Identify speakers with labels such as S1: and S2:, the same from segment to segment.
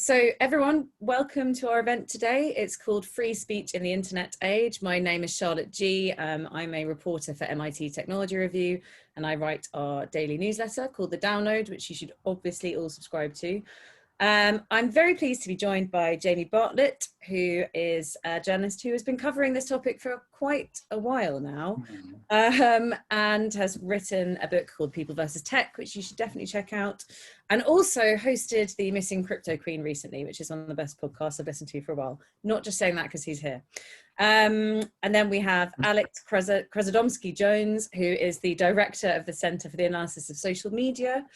S1: So everyone, welcome to our event today. It's called Free Speech in the Internet Age. My name is Charlotte G. I'm a reporter for MIT Technology Review, and I write our daily newsletter called The Download, which you should obviously all subscribe to. I'm very pleased to be joined by Jamie Bartlett, who is a journalist who has been covering this topic for quite a while now, and has written a book called People versus Tech, which you should definitely check out, and also hosted the Missing Crypto Queen recently, which is one of the best podcasts I've listened to for a while. Not just saying that because he's here. And then we have Alex Krasodomski-Jones, who is the director of the Center for the Analysis of Social Media.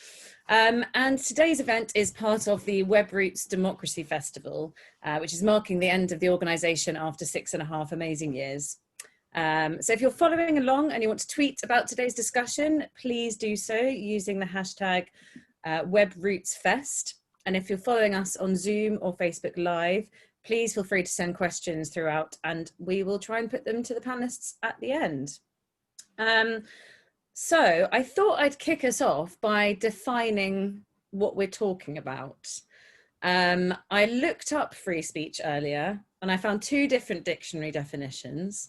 S1: And today's event is part of the WebRoots Democracy Festival, which is marking the end of the organization after 6.5 amazing years. So if you're following along and you want to tweet about today's discussion, please do so using the hashtag WebRootsFest. And if you're following us on Zoom or Facebook Live, please feel free to send questions throughout, and we will try and put them to the panelists at the end. So I thought I'd kick us off by defining what we're talking about. I looked up free speech earlier, and I found 2 different dictionary definitions.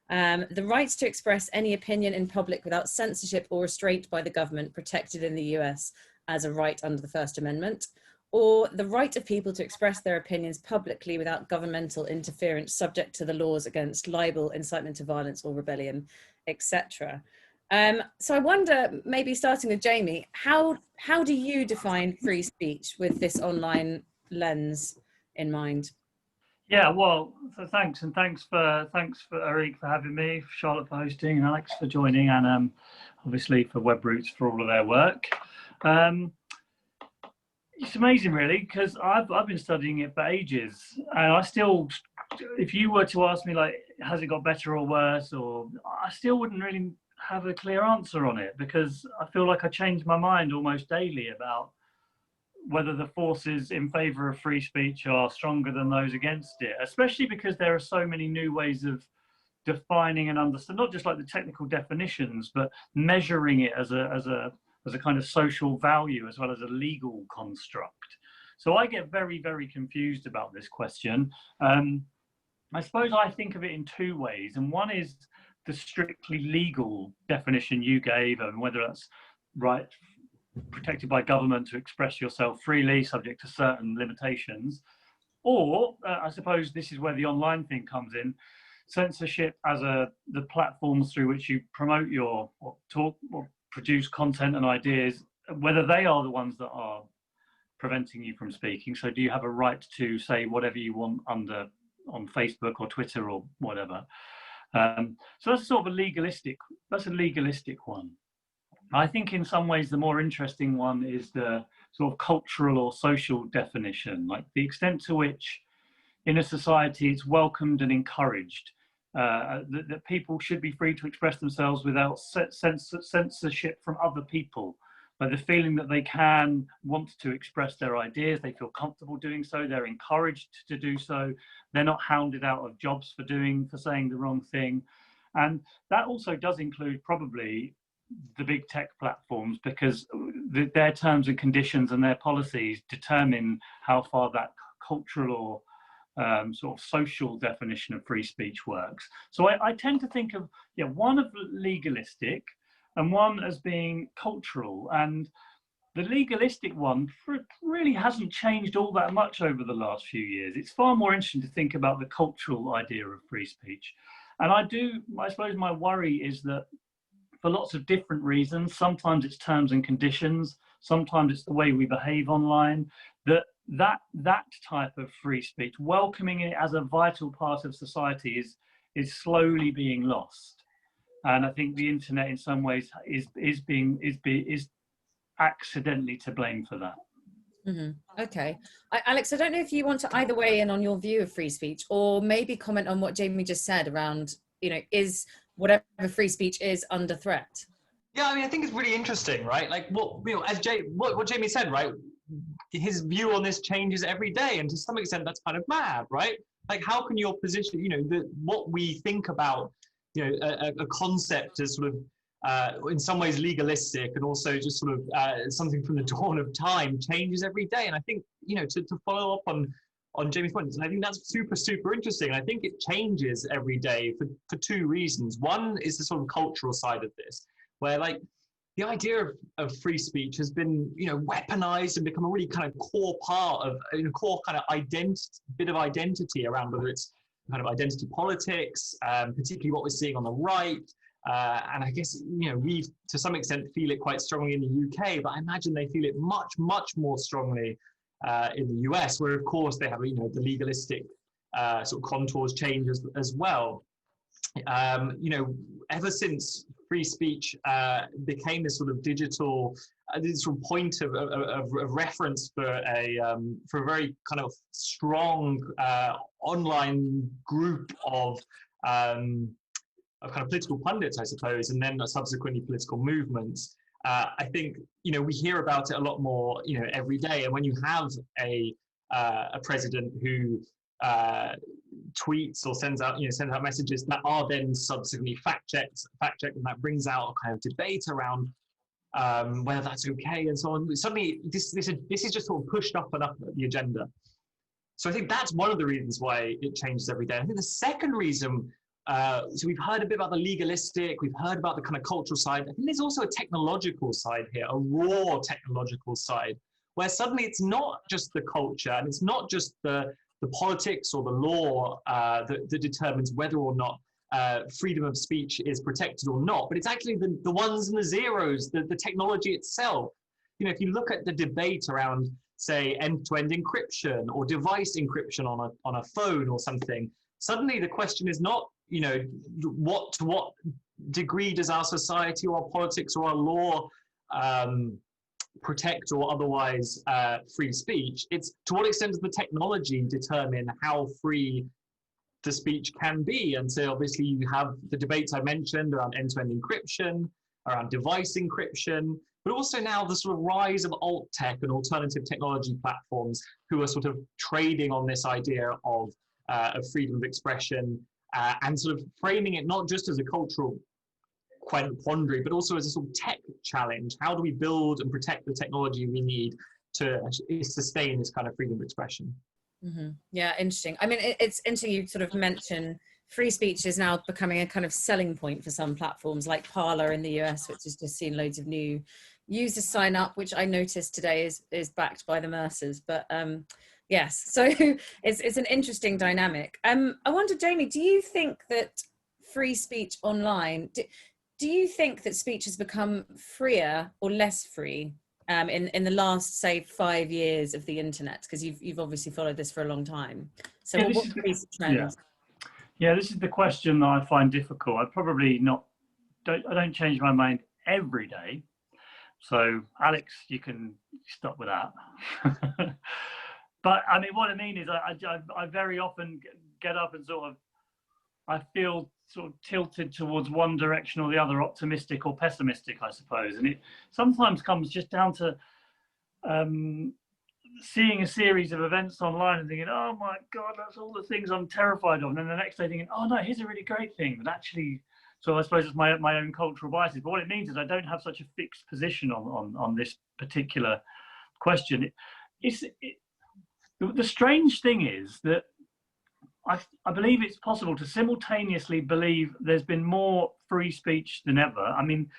S1: The right to express any opinion in public without censorship or restraint by the government, protected in the US as a right under the First Amendment, or the right of people to express their opinions publicly without governmental interference, subject to the laws against libel, incitement to violence or rebellion, etc. So I wonder, maybe starting with Jamie, how do you define free speech with this online lens in mind?
S2: Yeah, well, so thanks for Eric for having me, Charlotte for hosting, and Alex for joining, and obviously for WebRoots for all of their work. It's amazing, really, because I've been studying it for ages, and I still, if you were to ask me, like, has it got better or worse, or I still wouldn't really have a clear answer on it, because I feel like I change my mind almost daily about whether the forces in favor of free speech are stronger than those against it, especially because there are so many new ways of defining and understanding, not just like the technical definitions, but measuring it as a kind of social value as well as a legal construct. So I get very, very confused about this question. I suppose I think of it in 2 ways, and one is the strictly legal definition you gave, and whether that's right, protected by government to express yourself freely, subject to certain limitations, or I suppose this is where the online thing comes in, censorship as the platforms through which you promote your or talk or produce content and ideas, whether they are the ones that are preventing you from speaking. So do you have a right to say whatever you want on Facebook or Twitter or whatever? So that's sort of a legalistic one. I think in some ways the more interesting one is the sort of cultural or social definition, like the extent to which in a society it's welcomed and encouraged, that people should be free to express themselves without censorship from other people, by the feeling that they can want to express their ideas, they feel comfortable doing so, they're encouraged to do so, they're not hounded out of jobs for saying the wrong thing. And that also does include probably the big tech platforms, because their terms and conditions and their policies determine how far that cultural or sort of social definition of free speech works. So I tend to think of one of legalistic and one as being cultural, and the legalistic one really hasn't changed all that much over the last few years. It's far more interesting to think about the cultural idea of free speech. And I suppose my worry is that for lots of different reasons, sometimes it's terms and conditions, sometimes it's the way we behave online, that type of free speech, welcoming it as a vital part of society, is slowly being lost. And I think the internet in some ways is accidentally to blame for that.
S1: Mm-hmm. Okay. Alex, I don't know if you want to either weigh in on your view of free speech, or maybe comment on what Jamie just said around, is whatever free speech is under threat.
S3: Yeah, I mean, I think it's really interesting, right? Like what Jamie said, right? His view on this changes every day, and to some extent that's kind of mad, right? Like, how can your position, what we think about, a concept as sort of in some ways legalistic, and also just sort of something from the dawn of time changes every day. And I think, to follow up on Jamie's point, and I think that's super interesting. I think it changes every day for two reasons. One is the sort of cultural side of this, where like the idea of free speech has been, weaponized and become a really kind of core part of core kind of bit of identity around whether it's kind of identity politics, particularly what we're seeing on the right. And I guess, we to some extent feel it quite strongly in the UK, but I imagine they feel it much more strongly in the US, where of course they have, the legalistic sort of contours change as well. Ever since free speech became this sort of digital, this sort of point of reference for a very kind of strong online group of kind of political pundits, I suppose, and then subsequently political movements. I think we hear about it a lot more every day, and when you have a president who tweets or sends out messages that are then subsequently fact checked, and that brings out a kind of debate around whether that's okay and so on. Suddenly, this is just sort of pushed up and up the agenda. So I think that's one of the reasons why it changes every day. I think the second reason, so we've heard a bit about the legalistic, we've heard about the kind of cultural side. I think there's also a technological side here, a raw technological side, where suddenly it's not just the culture and it's not just the politics or the law that determines whether or not freedom of speech is protected or not, but it's actually the ones and the zeros, the technology itself. If you look at the debate around, say, end-to-end encryption or device encryption on a phone or something, suddenly the question is not, to what degree does our society or our politics or our law protect or otherwise free speech. It's to what extent does the technology determine how free the speech can be. And so obviously you have the debates I mentioned around end-to-end encryption, around device encryption, but also now the sort of rise of alt tech and alternative technology platforms who are sort of trading on this idea of freedom of expression and sort of framing it not just as a cultural quandary, but also as a sort of tech challenge. How do we build and protect the technology we need to sustain this kind of freedom of expression?
S1: Mm-hmm. Yeah, interesting. I mean, it's interesting you sort of mention free speech is now becoming a kind of selling point for some platforms like Parler in the US, which has just seen loads of new users sign up, which I noticed today is backed by the Mercers. But yes, so it's an interesting dynamic. I wonder, Jamie, do you think that free speech online, do you think that speech has become freer or less free in the last, say, 5 years of the internet? Because you've obviously followed this for a long time. So
S2: yeah,
S1: what recent trends?
S2: Yeah, this is the question that I find difficult. I don't change my mind every day. So Alex, you can stop with that. But I mean, what I mean is I very often get up and I feel sort of tilted towards one direction or the other, optimistic or pessimistic, I suppose. And it sometimes comes just down to seeing a series of events online and thinking, oh my God, that's all the things I'm terrified of. And then the next day thinking, oh no, here's a really great thing. But actually, so I suppose it's my own cultural biases. But what it means is I don't have such a fixed position on this particular question. The strange thing is that I believe it's possible to simultaneously believe there's been more free speech than ever. I mean,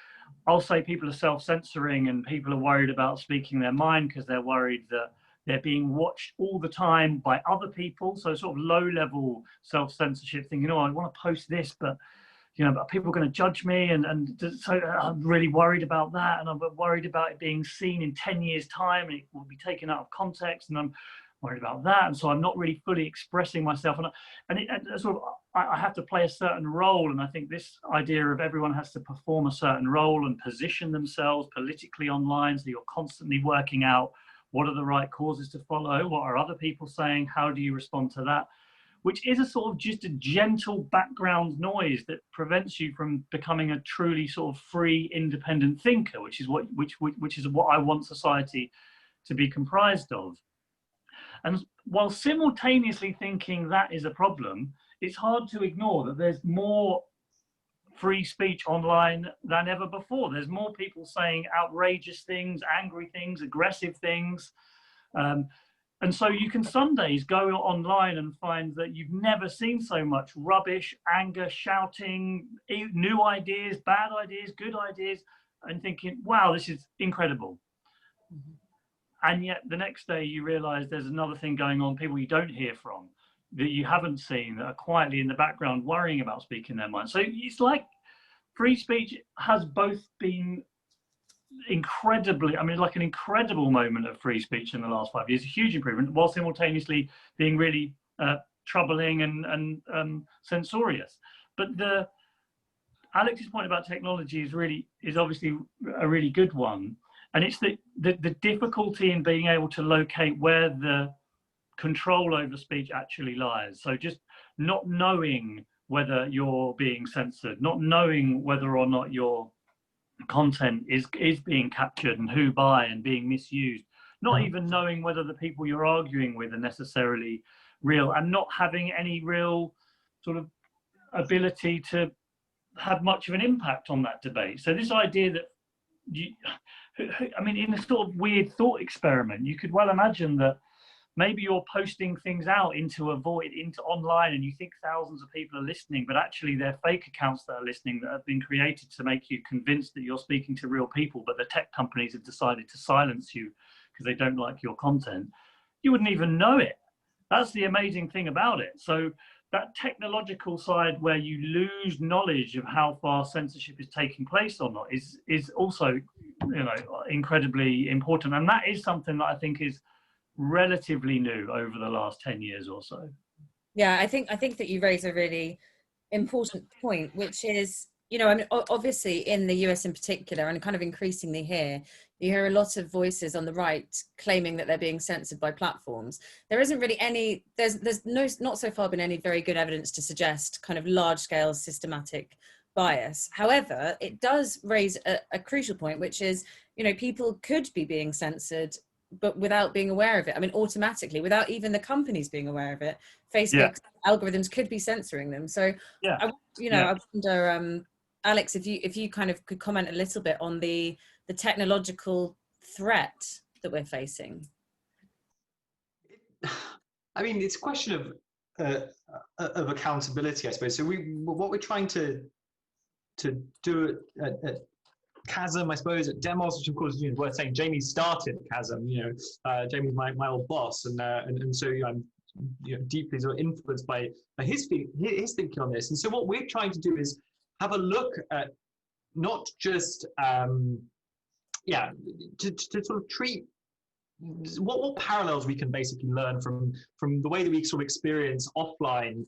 S2: I'll say people are self-censoring and people are worried about speaking their mind because they're worried that they're being watched all the time by other people. So sort of low-level self-censorship, thinking, oh, I want to post this, but but people are going to judge me, and so I'm really worried about that, and I'm worried about it being seen in 10 years' time, and it will be taken out of context, and I'm worried about that, and so I'm not really fully expressing myself, and I have to play a certain role. And I think this idea of everyone has to perform a certain role and position themselves politically online, so you're constantly working out what are the right causes to follow, what are other people saying, how do you respond to that, which is a sort of just a gentle background noise that prevents you from becoming a truly sort of free, independent thinker, which is what I want society to be comprised of. And while simultaneously thinking that is a problem, it's hard to ignore that there's more free speech online than ever before. There's more people saying outrageous things, angry things, aggressive things. And so you can some days go online and find that you've never seen so much rubbish, anger, shouting, new ideas, bad ideas, good ideas, and thinking, wow, this is incredible. Mm-hmm. And yet the next day you realize there's another thing going on, people you don't hear from, that you haven't seen, that are quietly in the background worrying about speaking their mind. So it's like free speech has both been incredibly, I mean, like an incredible moment of free speech in the last 5 years, a huge improvement, while simultaneously being really troubling and censorious. But Alex's point about technology is obviously a really good one. And it's the difficulty in being able to locate where the control over speech actually lies. So just not knowing whether you're being censored, not knowing whether or not your content is being captured and who by and being misused, not even knowing whether the people you're arguing with are necessarily real, and not having any real sort of ability to have much of an impact on that debate. So this idea that I mean, in a sort of weird thought experiment, you could well imagine that maybe you're posting things out into a void, into online, and you think thousands of people are listening, but actually they're fake accounts that are listening that have been created to make you convinced that you're speaking to real people, but the tech companies have decided to silence you because they don't like your content. You wouldn't even know it. That's the amazing thing about it. So that technological side where you lose knowledge of how far censorship is taking place or not is also, you know, incredibly important. And that is something that I think is relatively new over the last 10 years or so.
S1: Yeah, I think that you raise a really important point, which is, you know, I mean, obviously in the US in particular, and kind of increasingly here, you hear a lot of voices on the right claiming that they're being censored by platforms. There isn't really any, there's not so far been any very good evidence to suggest kind of large scale systematic bias. However, it does raise a crucial point, which is, you know, people could be being censored but without being aware of it. I mean, automatically, without even the companies being aware of it. Facebook algorithms could be censoring them. So, I wonder, Alex, if you kind of could comment a little bit on the technological threat that we're facing.
S3: I mean, it's a question of accountability, I suppose. So what we're trying to do at Chasm, I suppose, at Demos, which of course, you know, worth saying, Jamie started Chasm. You know, Jamie's my old boss, and so I'm, you know, deeply sort of influenced by his thinking on this. And so what we're trying to do is have a look at not just to sort of treat what parallels we can basically learn from the way that we sort of experience offline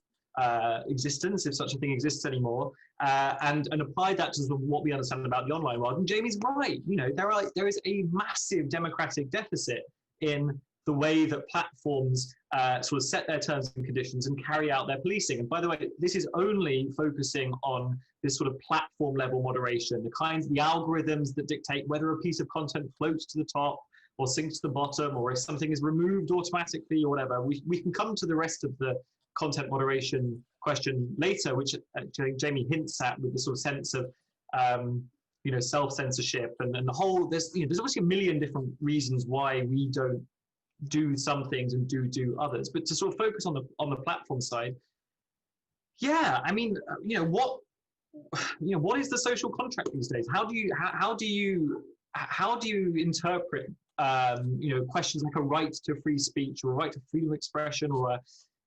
S3: existence, if such a thing exists anymore, and apply that to what we understand about the online world. And Jamie's right. You know, there is a massive democratic deficit in the way that platforms sort of set their terms and conditions and carry out their policing. And by the way, this is only focusing on this sort of platform level moderation, the algorithms that dictate whether a piece of content floats to the top or sinks to the bottom, or if something is removed automatically or whatever. We can come to the rest of the content moderation question later, which Jamie hints at with the sort of sense of you know, self-censorship and the whole, there's obviously a million different reasons why we don't do some things and do others, but to sort of focus on the platform side, I mean, what is the social contract these days? How do you interpret you know, questions like a right to free speech or a right to freedom of expression or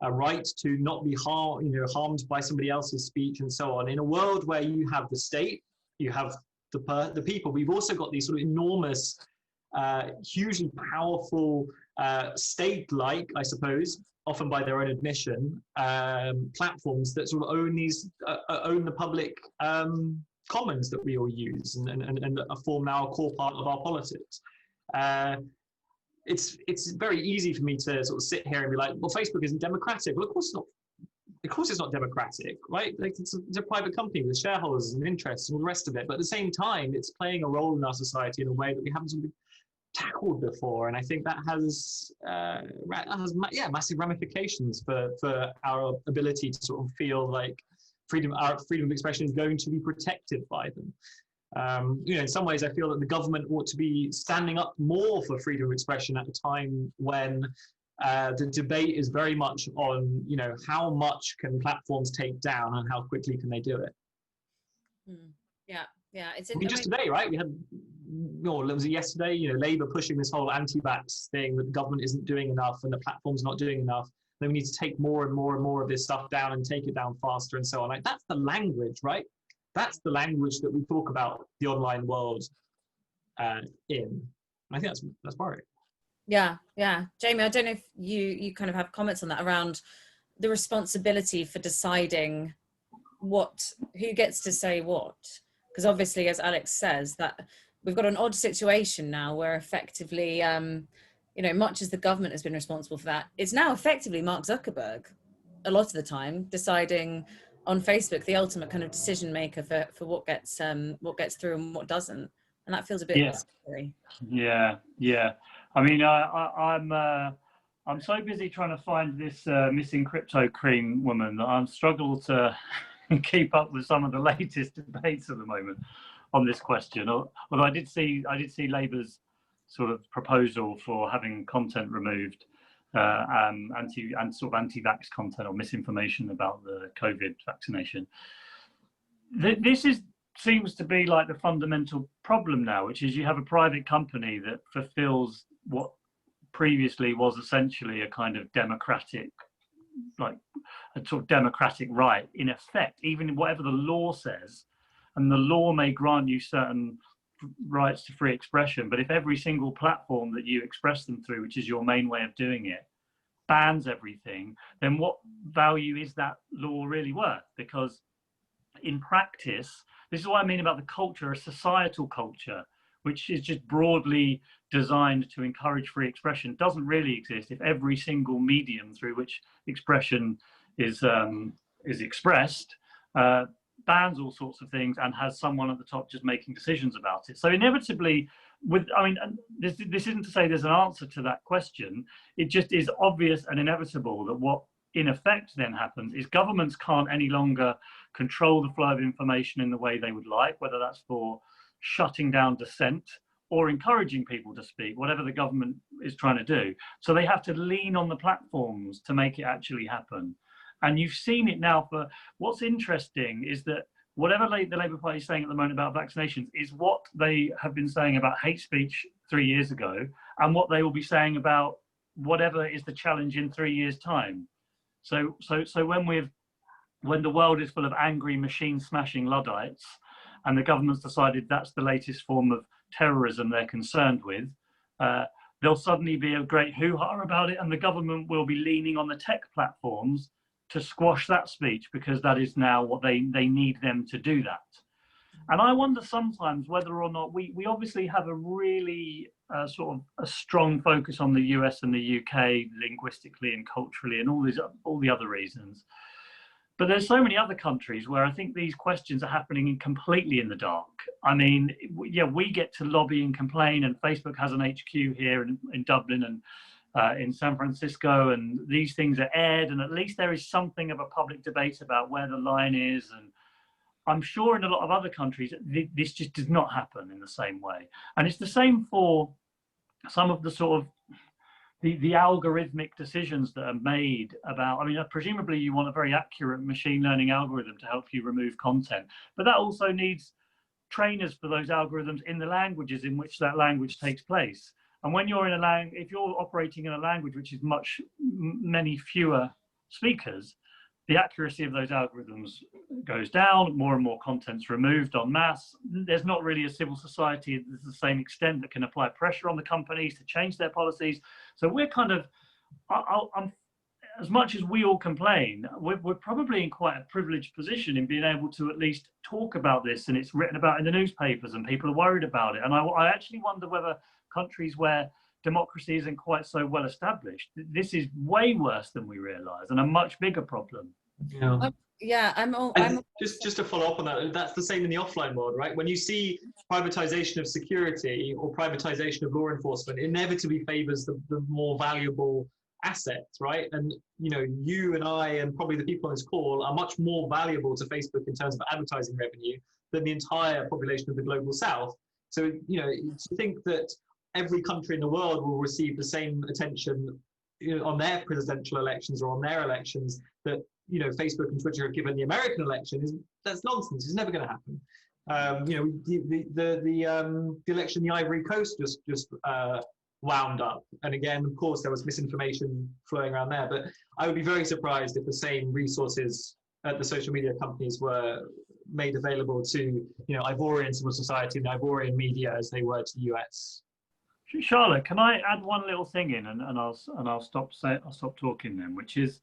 S3: a right to not be harmed by somebody else's speech and so on, in a world where you have the state, you have the people. We've also got these sort of enormous, hugely powerful, state-like, I suppose, often by their own admission, platforms that sort of own the public commons that we all use and form now a core part of our politics. It's very easy for me to sort of sit here and be like, well, Facebook isn't democratic. Well, of course not. Of course it's not democratic, right? Like it's a private company with shareholders and interests and all the rest of it. But at the same time, it's playing a role in our society in a way that we haven't sort of tackled before. And I think that has massive ramifications for our ability to sort of feel like our freedom of expression is going to be protected by them. You know, in some ways, I feel that the government ought to be standing up more for freedom of expression at a time when The debate is very much on, you know, how much can platforms take down and how quickly can they do it.
S1: Yeah, yeah.
S3: I mean, just today, right? We had, was it yesterday? You know, Labour pushing this whole anti-vax thing that the government isn't doing enough and the platform's not doing enough. Then we need to take more and more and more of this stuff down and take it down faster and so on. Like, that's the language, right? That's the language that we talk about the online world in. I think that's worrying.
S1: Yeah, yeah. Jamie, I don't know if you kind of have comments on that around the responsibility for deciding who gets to say what. Because obviously, as Alex says, that we've got an odd situation now where effectively, you know, much as the government has been responsible for that, it's now effectively Mark Zuckerberg a lot of the time deciding on Facebook, the ultimate kind of decision maker for what gets through and what doesn't. And that feels a bit scary.
S2: Yeah. I mean, I'm so busy trying to find this missing crypto cream woman that I'm struggle to keep up with some of the latest debates at the moment on this question. Although I did see Labour's sort of proposal for having content removed, anti-vax content or misinformation about the COVID vaccination. This seems to be like the fundamental problem now, which is you have a private company that fulfills what previously was essentially a kind of democratic, like a sort of democratic right in effect, even whatever the law says. And the law may grant you certain rights to free expression, but if every single platform that you express them through, which is your main way of doing it, bans everything, then what value is that law really worth? Because in practice, this is what I mean about the culture, a societal culture, which is just broadly designed to encourage free expression, doesn't really exist if every single medium through which expression is expressed bans all sorts of things and has someone at the top just making decisions about it. So inevitably, this isn't to say there's an answer to that question. It just is obvious and inevitable that what in effect then happens is governments can't any longer control the flow of information in the way they would like, whether that's for shutting down dissent or encouraging people to speak, whatever the government is trying to do. So they have to lean on the platforms to make it actually happen. And you've seen it now. For what's interesting is that whatever the Labour Party is saying at the moment about vaccinations is what they have been saying about hate speech 3 years ago, and what they will be saying about whatever is the challenge in 3 years' time. So when the world is full of angry machine smashing Luddites, and the government's decided that's the latest form of terrorism they're concerned with, there'll suddenly be a great hoo-ha about it, and the government will be leaning on the tech platforms to squash that speech because that is now what they need them to do that. And I wonder sometimes whether or not we obviously have a really sort of a strong focus on the US and the UK linguistically and culturally and all the other reasons. But there's so many other countries where I think these questions are happening completely in the dark. I mean, yeah, we get to lobby and complain, and Facebook has an HQ here in Dublin and in San Francisco, and these things are aired, and at least there is something of a public debate about where the line is. And I'm sure in a lot of other countries, this just does not happen in the same way. And it's the same for some of the sort of the algorithmic decisions that are made about, I mean, presumably you want a very accurate machine learning algorithm to help you remove content, but that also needs trainers for those algorithms in the languages in which that language takes place. And when you're in if you're operating in a language which is many fewer speakers, the accuracy of those algorithms goes down, more and more content's removed en masse. There's not really a civil society to the same extent that can apply pressure on the companies to change their policies. So we're kind of, as much as we all complain, we're probably in quite a privileged position in being able to at least talk about this, and it's written about in the newspapers and people are worried about it. And I actually wonder whether countries where democracy isn't quite so well established, this is way worse than we realize and a much bigger problem.
S1: Yeah,
S3: just to follow up on that, that's the same in the offline world, right? When you see privatization of security or privatization of law enforcement, it inevitably favors the more valuable assets, right? And you and I and probably the people on this call are much more valuable to Facebook in terms of advertising revenue than the entire population of the global south. So to think that every country in the world will receive the same attention on their presidential elections or on their elections that Facebook and Twitter have given the American election that's nonsense. It's never going to happen. The election in the Ivory Coast just wound up, and again, of course, there was misinformation flowing around there. But I would be very surprised if the same resources at the social media companies were made available to Ivorian civil society and Ivorian media as they were to the US.
S2: Charlotte, can I add one little thing in, and I'll stop talking then, which is,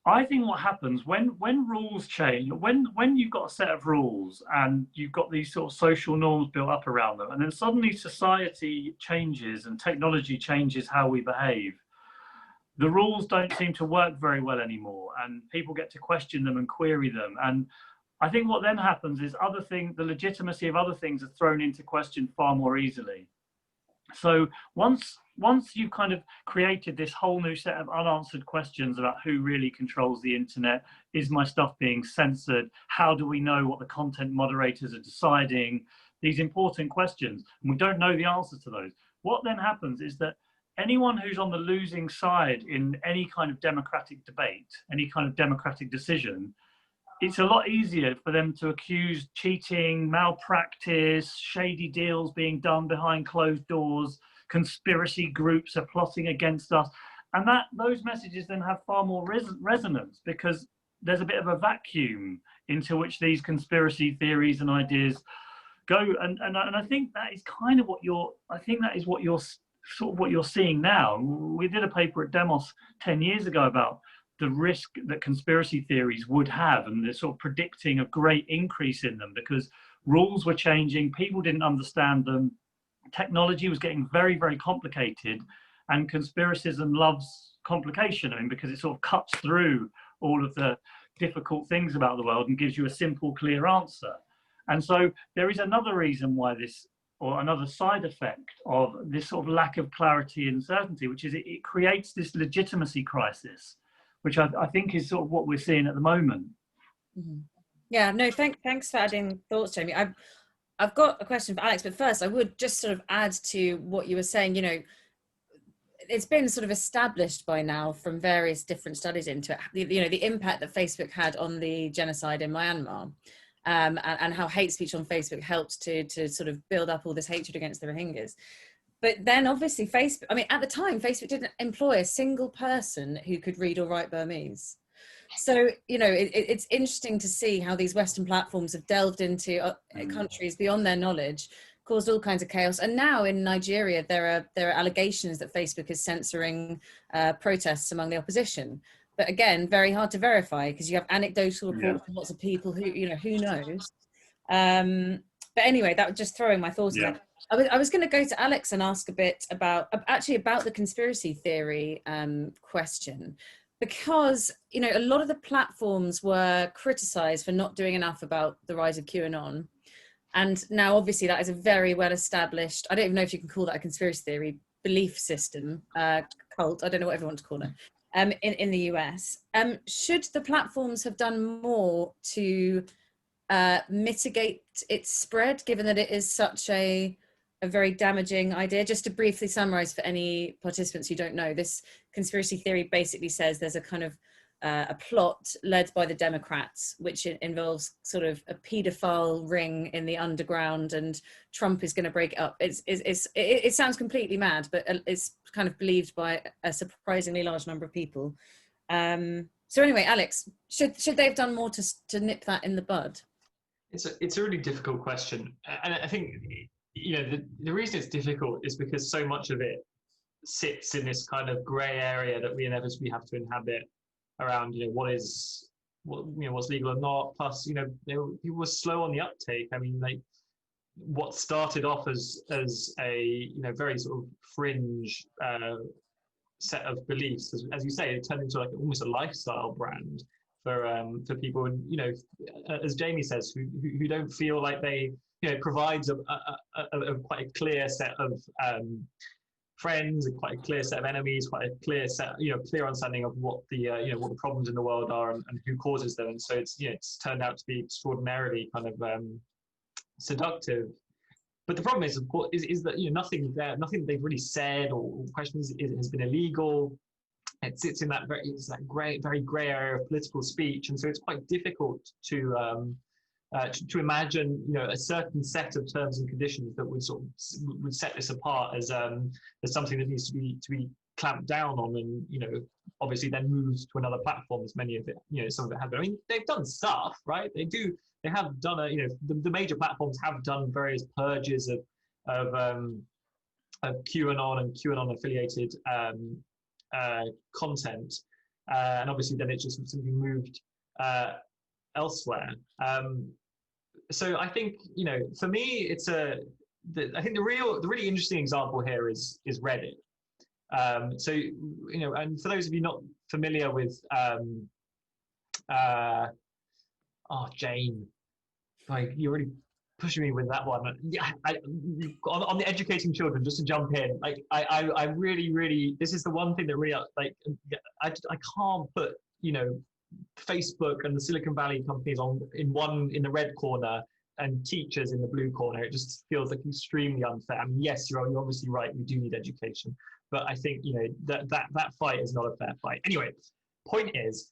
S2: I think what happens when rules change, when you've got a set of rules and you've got these sort of social norms built up around them, and then suddenly society changes and technology changes how we behave, the rules don't seem to work very well anymore, and people get to question them and query them. And I think what then happens is the legitimacy of other things are thrown into question far more easily. So once you've kind of created this whole new set of unanswered questions about who really controls the internet, is my stuff being censored, how do we know what the content moderators are deciding, these important questions, and we don't know the answers to those, what then happens is that anyone who's on the losing side in any kind of democratic debate, any kind of democratic decision, it's a lot easier for them to accuse cheating, malpractice, shady deals being done behind closed doors, conspiracy groups are plotting against us. And those messages then have far more resonance, because there's a bit of a vacuum into which these conspiracy theories and ideas go. And I think that is kind of what you're seeing now. We did a paper at Demos 10 years ago about the risk that conspiracy theories would have, and the sort of predicting a great increase in them, because rules were changing, people didn't understand them, technology was getting very, very complicated, and conspiracism loves complication, because it sort of cuts through all of the difficult things about the world and gives you a simple, clear answer. And so there is another reason why this, or another side effect of this sort of lack of clarity and certainty, which is it creates this legitimacy crisis, which I think is sort of what we're seeing at the moment.
S1: Mm-hmm. Yeah, no, thanks for adding thoughts, Jamie. I've got a question for Alex, but first I would just sort of add to what you were saying. It's been sort of established by now from various different studies into it, the impact that Facebook had on the genocide in Myanmar, and how hate speech on Facebook helped to sort of build up all this hatred against the Rohingyas. But then obviously Facebook, at the time, Facebook didn't employ a single person who could read or write Burmese. So, it's interesting to see how these Western platforms have delved into countries beyond their knowledge, caused all kinds of chaos. And now in Nigeria, there are allegations that Facebook is censoring protests among the opposition. But again, very hard to verify, because you have anecdotal reports from lots of people who knows. But anyway, that was just throwing my thoughts in. I was going to go to Alex and ask a bit about the conspiracy theory question, because a lot of the platforms were criticized for not doing enough about the rise of QAnon, and now obviously that is a very well established, I don't even know if you can call that a conspiracy theory, belief system, cult, I don't know what everyone wants to call it, in the US. Should the platforms have done more to mitigate its spread, given that it is such a very damaging idea? Just to briefly summarize for any participants who don't know, this conspiracy theory basically says there's a kind of a plot led by the Democrats, which involves sort of a paedophile ring in the underground, and Trump is going to break it up. It sounds completely mad, but it's kind of believed by a surprisingly large number of people. So anyway, Alex, should they have done more to nip that in the bud?
S3: It's a really difficult question, and I think the reason it's difficult is because so much of it sits in this kind of grey area that we inevitably have to inhabit around what's legal or not. Plus, people were slow on the uptake. What started off as a very sort of fringe set of beliefs, as you say, it turned into like almost a lifestyle brand for people, and as Jamie says, who don't feel like they provides a quite a clear set of friends, and quite a clear set of enemies, quite a clear set, clear understanding of what the what the problems in the world are, and who causes them. And so it's turned out to be extraordinarily kind of seductive. But the problem is, of course, is that nothing that they've really said or questions has been illegal. It sits in that very grey area of political speech, and so it's quite difficult to imagine a certain set of terms and conditions that would set this apart as something that needs to be clamped down on, and obviously then moves to another platform, as many of it some of it have. I mean, they've done stuff, right? They have done the major platforms have done various purges of QAnon and QAnon affiliated content, and obviously then it just simply moved elsewhere. So I think for me, I think the really interesting example here is Reddit. So and for those of you not familiar with Jane, like, you're really pushing me with that one. Yeah, on the educating children, just to jump in, like I really, this is the one thing that really, like, I can't put Facebook and the Silicon Valley companies in the red corner and teachers in the blue corner. It just feels like extremely unfair. I mean, yes, you're obviously right, we do need education, but I think that fight is not a fair fight. Anyway, point is,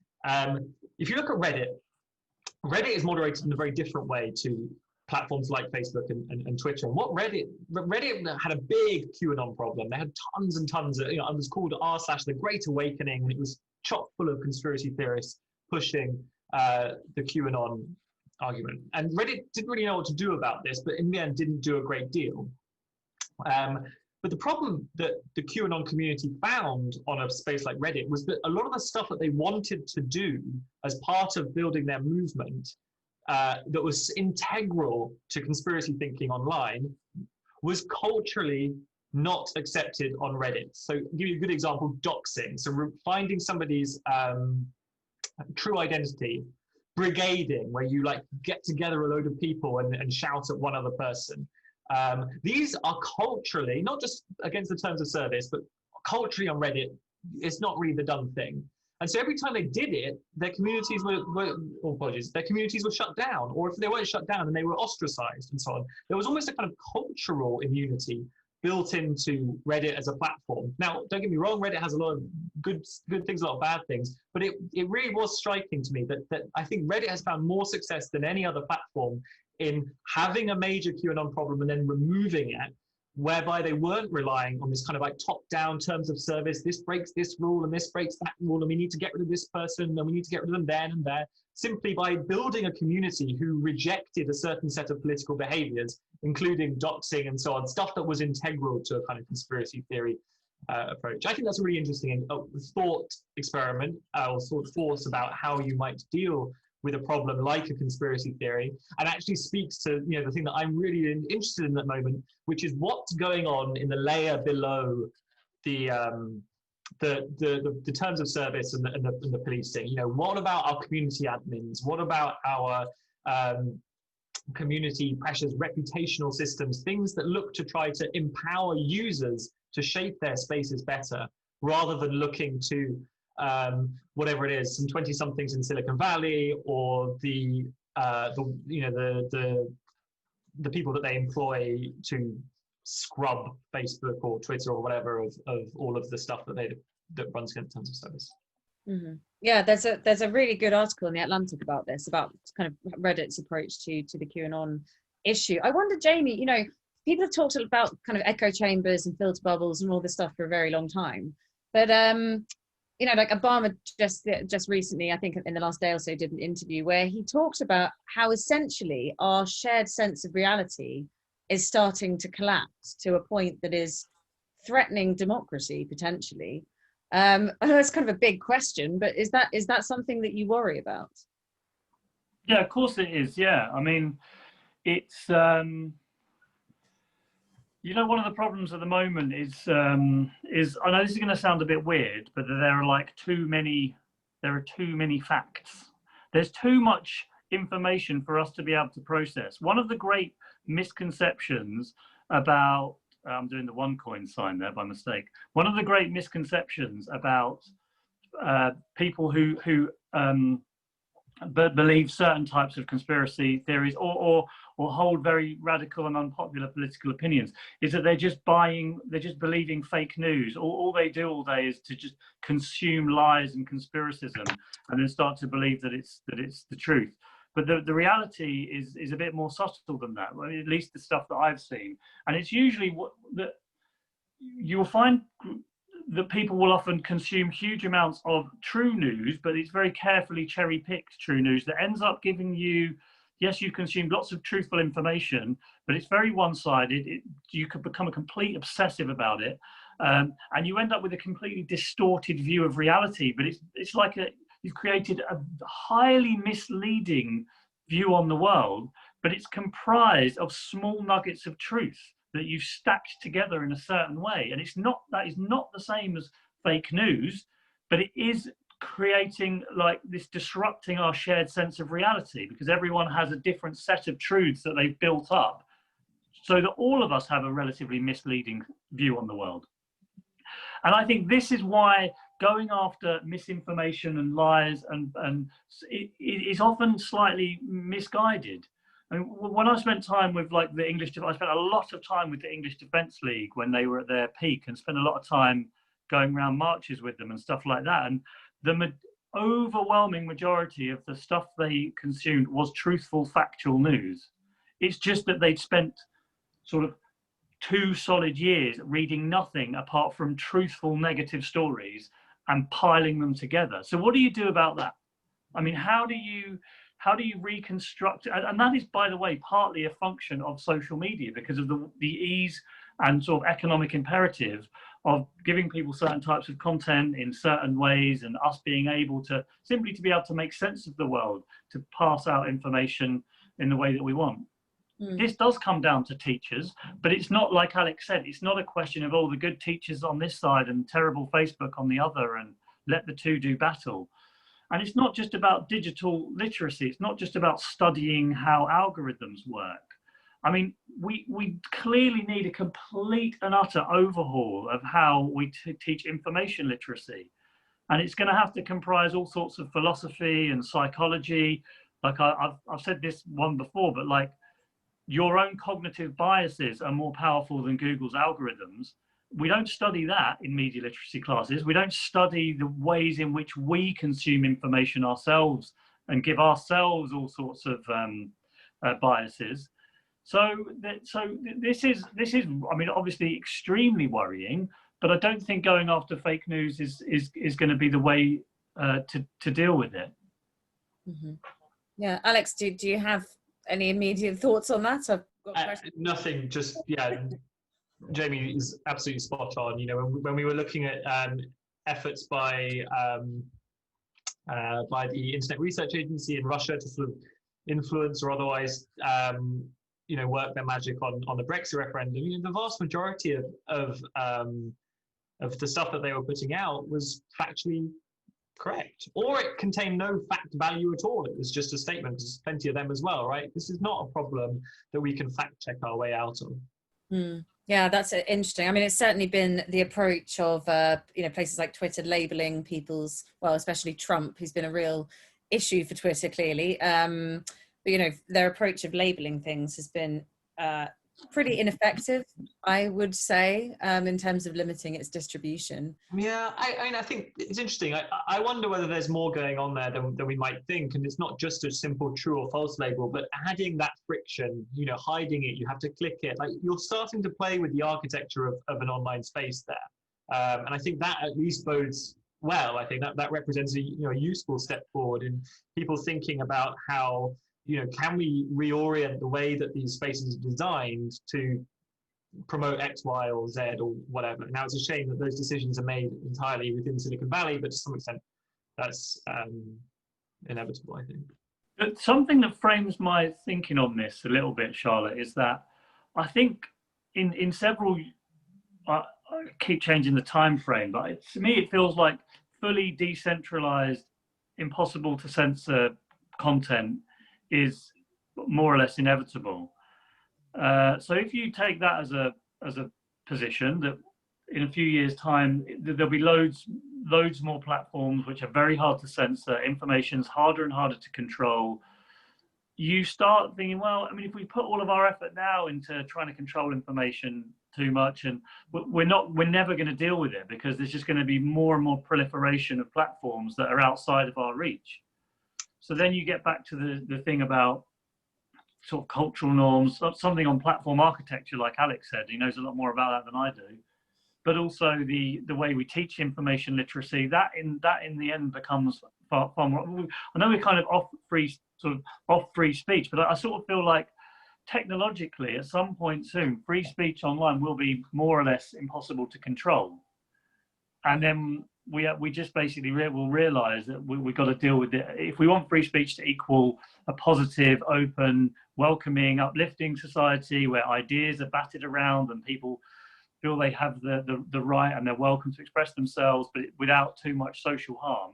S3: if you look at Reddit is moderated in a very different way to platforms like Facebook and Twitter. And what Reddit had a big QAnon problem. They had tons and tons of, it was called r/the Great Awakening, and it was chock full of conspiracy theorists pushing the QAnon argument. And Reddit didn't really know what to do about this, but in the end didn't do a great deal. But the problem that the QAnon community found on a space like Reddit was that a lot of the stuff that they wanted to do as part of building their movement, that was integral to conspiracy thinking online, was culturally not accepted on Reddit. So I'll give you a good example: doxing. So finding somebody's true identity, brigading, where you like get together a load of people and shout at one other person. These are culturally, not just against the terms of service, but culturally on Reddit, it's not really the done thing. And so every time they did it, their communities were shut down, or if they weren't shut down, then they were ostracized and so on. There was almost a kind of cultural immunity built into Reddit as a platform. Now, don't get me wrong, Reddit has a lot of good things, a lot of bad things, but it really was striking to me that I think Reddit has found more success than any other platform in having a major QAnon problem and then removing it, whereby they weren't relying on this kind of like top-down terms of service. This breaks this rule and this breaks that rule, and we need to get rid of this person and we need to get rid of them then and there. Simply by building a community who rejected a certain set of political behaviors, including doxing and so on, stuff that was integral to a kind of conspiracy theory approach. I think that's a really interesting thought experiment, or thoughts about how you might deal with a problem like a conspiracy theory, and actually speaks to the thing that I'm really interested in at the moment, which is what's going on in the layer below the terms of service and the policing. What about our community admins? What about our community pressures, reputational systems, things that look to try to empower users to shape their spaces better, rather than looking to whatever it is, some 20-somethings in Silicon Valley, or the people that they employ to scrub Facebook or Twitter or whatever of all of the stuff that runs against terms of service.
S1: Mm-hmm. Yeah, there's a really good article in the Atlantic about this, about kind of Reddit's approach to the QAnon issue. I wonder, Jamie, people have talked about kind of echo chambers and filter bubbles and all this stuff for a very long time, but like Obama just recently, I think in the last day or so, did an interview where he talked about how essentially our shared sense of reality is starting to collapse to a point that is threatening democracy potentially. I know it's kind of a big question, but is that something that you worry about?
S2: Yeah, of course it is. Yeah, I mean, it's one of the problems at the moment is I know this is going to sound a bit weird, but there are too many facts. There's too much information for us to be able to process. One of the great misconceptions about I'm doing the OneCoin sign there by mistake. One of the great misconceptions about people who believe certain types of conspiracy theories, or hold very radical and unpopular political opinions, is that they're just believing fake news. All they do all day is to just consume lies and conspiracism, and then start to believe that it's the truth. But the reality is a bit more subtle than that. I mean, at least the stuff that I've seen, and it's usually that you'll find that people will often consume huge amounts of true news, but it's very carefully cherry-picked true news that ends up giving you, yes, you consume lots of truthful information, but it's very one-sided. You could become a complete obsessive about it, and you end up with a completely distorted view of reality. But it's like you've created a highly misleading view on the world, but it's comprised of small nuggets of truth that you've stacked together in a certain way. And that is not the same as fake news, but it is creating like this, disrupting our shared sense of reality, because everyone has a different set of truths that they've built up, so that all of us have a relatively misleading view on the world. And I think this is why going after misinformation and lies and it is often slightly misguided. I mean, when I spent time with like the English, I spent a lot of time with the English Defence League when they were at their peak, and spent a lot of time going around marches with them and stuff like that. And the overwhelming majority of the stuff they consumed was truthful, factual news. It's just that they'd spent sort of 2 solid years reading nothing apart from truthful negative stories and piling them together. So what do you do about that? I mean, how do you reconstruct it? And that is, by the way, partly a function of social media, because of the ease and sort of economic imperative of giving people certain types of content in certain ways, and us being able to simply to be able to make sense of the world, to pass out information in the way that we want. This does come down to teachers, but it's not, like Alex said, it's not a question of, oh, the good teachers on this side and terrible Facebook on the other, and let the two do battle. And it's not just about digital literacy. It's not just about studying how algorithms work. I mean, we clearly need a complete and utter overhaul of how we teach information literacy. And it's going to have to comprise all sorts of philosophy and psychology. Like I've said this one before, but like, your own cognitive biases are more powerful than Google's algorithms. We don't study that in media literacy classes. We don't study the ways in which we consume information ourselves and give ourselves all sorts of biases. So this is, I mean, obviously extremely worrying, but I don't think going after fake news is going to be the way to deal with it.
S1: Mm-hmm. Yeah, Alex, do you have any immediate thoughts on that? I've got
S3: nothing. Just Jamie is absolutely spot on. You know, when we were looking at efforts by the Internet Research Agency in Russia to sort of influence or otherwise, you know, work their magic on the Brexit referendum, you know, the vast majority of the stuff that they were putting out was factually correct, or it contained no fact value at all. It was just a statement. There's plenty of them as well, right? This is not a problem that we can fact check our way out of.
S1: Yeah, that's interesting. I mean, it's certainly been the approach of you know, places like Twitter labeling people's, well, especially Trump, who's been a real issue for Twitter clearly. But you know, their approach of labeling things has been pretty ineffective, I would say, in terms of limiting its distribution.
S3: Yeah, I mean, I think it's interesting. I wonder whether there's more going on there than we might think. And it's not just a simple true or false label, but adding that friction, you know, hiding it, you have to click it. Like, you're starting to play with the architecture of an online space there. And I think that at least bodes well. I think that represents a useful step forward in people thinking about how, you know, can we reorient the way that these spaces are designed to promote X, Y, or Z, or whatever. Now, it's a shame that those decisions are made entirely within Silicon Valley, but to some extent, that's inevitable, I think.
S2: But something that frames my thinking on this a little bit, Charlotte, is that I think in several, I keep changing the time frame, but to me, it feels like fully decentralized, impossible to censor content is more or less inevitable. So if you take that as a position, that in a few years' time, there'll be loads more platforms which are very hard to censor. Information's harder and harder to control. You start thinking, well, I mean, if we put all of our effort now into trying to control information too much, and we're never going to deal with it, because there's just going to be more and more proliferation of platforms that are outside of our reach. So then you get back to the thing about sort of cultural norms, something on platform architecture, like Alex said. He knows a lot more about that than I do. But also the way we teach information literacy, that in the end becomes far more. I know we're kind of off free speech, but I sort of feel like technologically at some point soon, free speech online will be more or less impossible to control. And then we just basically will realize that we've got to deal with it. If we want free speech to equal a positive, open, welcoming, uplifting society where ideas are batted around and people feel they have the right and they're welcome to express themselves, but without too much social harm,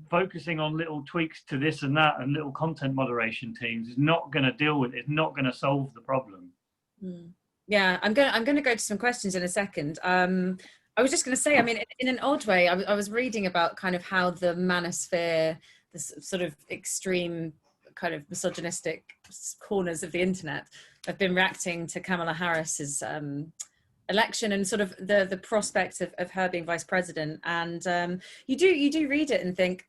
S2: focusing on little tweaks to this and that and little content moderation teams is not going to deal with it. It's not going to solve the problem.
S1: Yeah, I'm going to go to some questions in a second. I was just going to say, I mean, in an odd way, I was reading about kind of how the manosphere, this sort of extreme kind of misogynistic corners of the internet have been reacting to Kamala Harris's election and sort of the prospect of her being vice president. And you do read it and think,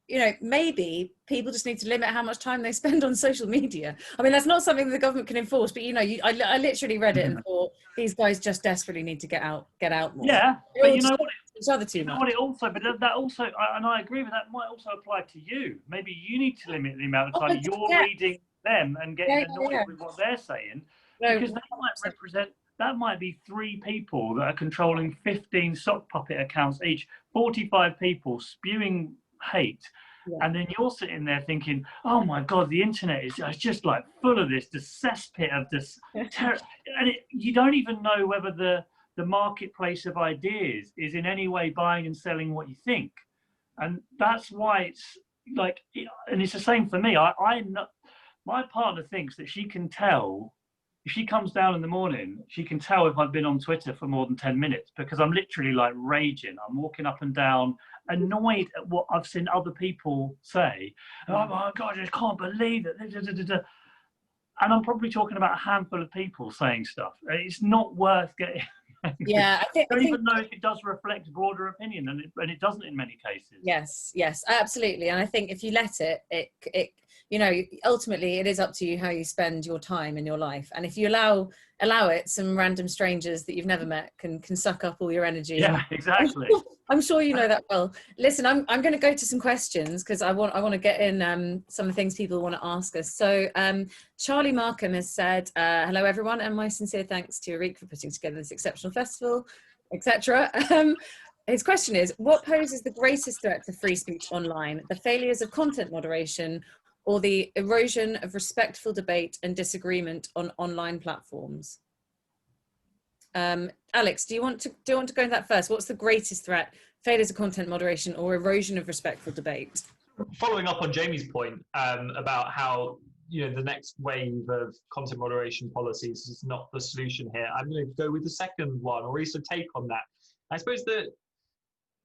S1: you know, maybe people just need to limit how much time they spend on social media. I mean, that's not something the government can enforce, but you know, I literally read it and thought, these guys just desperately need to get out more.
S2: Yeah, but you know what?
S1: But
S2: that also, and I agree with that, might also apply to you. Maybe you need to limit the amount of time you're reading them and getting annoyed with what they're saying, because they might represent. That might be 3 people that are controlling 15 sock puppet accounts each, 45 people spewing hate. And then you're sitting there thinking, oh my God, the internet is just like full of this cesspit of this terror. And you don't even know whether the marketplace of ideas is in any way buying and selling what you think. And that's why it's like, and it's the same for me. My partner thinks that she can tell. If she comes down in the morning, she can tell if I've been on Twitter for more than 10 minutes, because I'm literally like raging. I'm walking up and down, annoyed at what I've seen other people say. Oh my God, I can't believe it. And I'm probably talking about a handful of people saying stuff. It's not worth getting.
S1: Yeah,
S2: I don't even know if it does reflect broader opinion, and it doesn't in many cases.
S1: Yes, absolutely. And I think if you let it you know, ultimately it is up to you how you spend your time in your life. And if you allow it, some random strangers that you've never met can suck up all your energy.
S2: Yeah, exactly.
S1: I'm sure you know that well. Listen, I'm going to go to some questions because I want to get in some of the things people want to ask us. So Charlie Markham has said, hello everyone, and my sincere thanks to Eric for putting together this exceptional festival, etc. His question is, what poses the greatest threat to free speech online? The failures of content moderation or the erosion of respectful debate and disagreement on online platforms? Alex, do you want to go into that first? What's the greatest threat? Failures of content moderation or erosion of respectful debate?
S3: Following up on Jamie's point about how, you know, the next wave of content moderation policies is not the solution here, I'm going to go with the second one, or at least a take on that. I suppose that